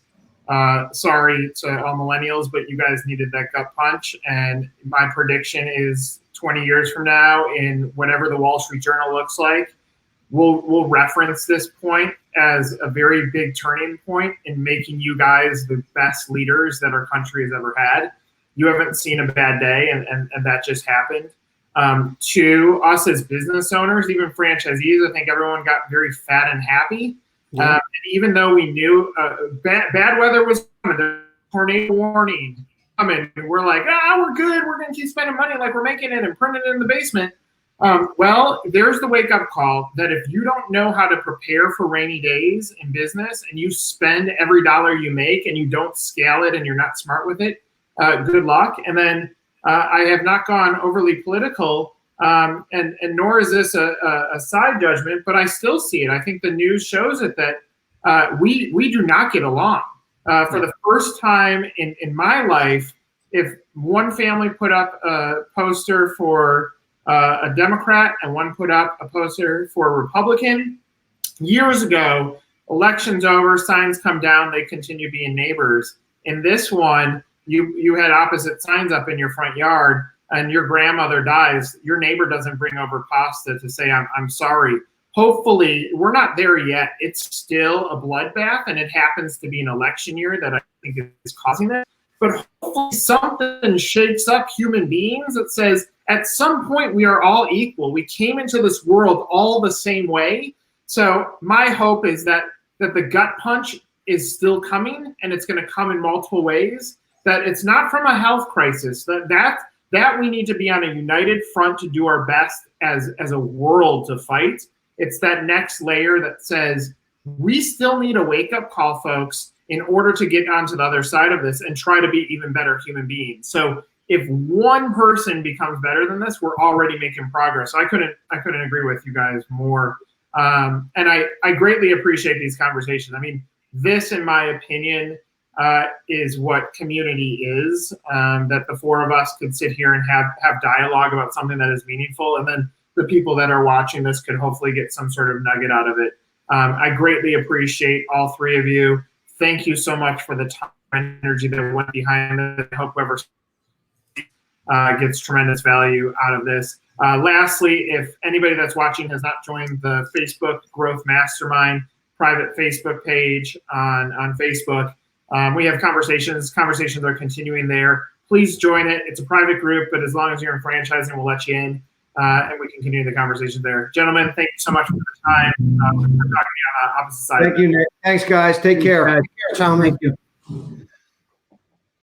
sorry to all millennials, but you guys needed that gut punch. And my prediction is 20 years from now, in whatever the Wall Street Journal looks like, we'll reference this point as a very big turning point in making you guys the best leaders that our country has ever had. You haven't seen a bad day, and that just happened. To us as business owners, even franchisees, I think everyone got very fat and happy. Yeah. And even though we knew bad weather was coming, the tornado warning coming, we're like, we're good. We're going to keep spending money like we're making it and printing it in the basement. Well, there's the wake-up call that if you don't know how to prepare for rainy days in business, and you spend every dollar you make and you don't scale it and you're not smart with it, good luck. And then I have not gone overly political, and nor is this a side judgment, but I still see it. I think the news shows it that we do not get along. For the first time in my life, if one family put up a poster for a Democrat and one put up a poster for a Republican, years ago, election's over, signs come down, they continue being neighbors. In this one, you had opposite signs up in your front yard, and your grandmother dies, your neighbor doesn't bring over pasta to say, I'm sorry. Hopefully, we're not there yet. It's still a bloodbath, and it happens to be an election year that I think is causing it. But hopefully something shakes up human beings that says, at some point we are all equal. We came into this world all the same way. So my hope is that the gut punch is still coming, and it's going to come in multiple ways, that it's not from a health crisis, that we need to be on a united front to do our best as a world to fight. It's that next layer that says, we still need a wake-up call, folks, in order to get onto the other side of this and try to be even better human beings. So if one person becomes better than this, we're already making progress. So I couldn't agree with you guys more. And I greatly appreciate these conversations. I mean, this, in my opinion, is what community is, that the four of us could sit here and have dialogue about something that is meaningful. And then the people that are watching this could hopefully get some sort of nugget out of it. I greatly appreciate all three of you. Thank you so much for the time and energy that went behind it. I hope whoever gets tremendous value out of this. Lastly, if anybody that's watching has not joined the Facebook Growth Mastermind private Facebook page on Facebook, we have conversations. Conversations are continuing there. Please join it. It's a private group, but as long as you're in franchising, we'll let you in, and we can continue the conversation there. Gentlemen, thank you so much for the time. We're talking on the opposite side. Thank you, Nick. Thanks, guys. Take care. Take care, Tom. Thank you.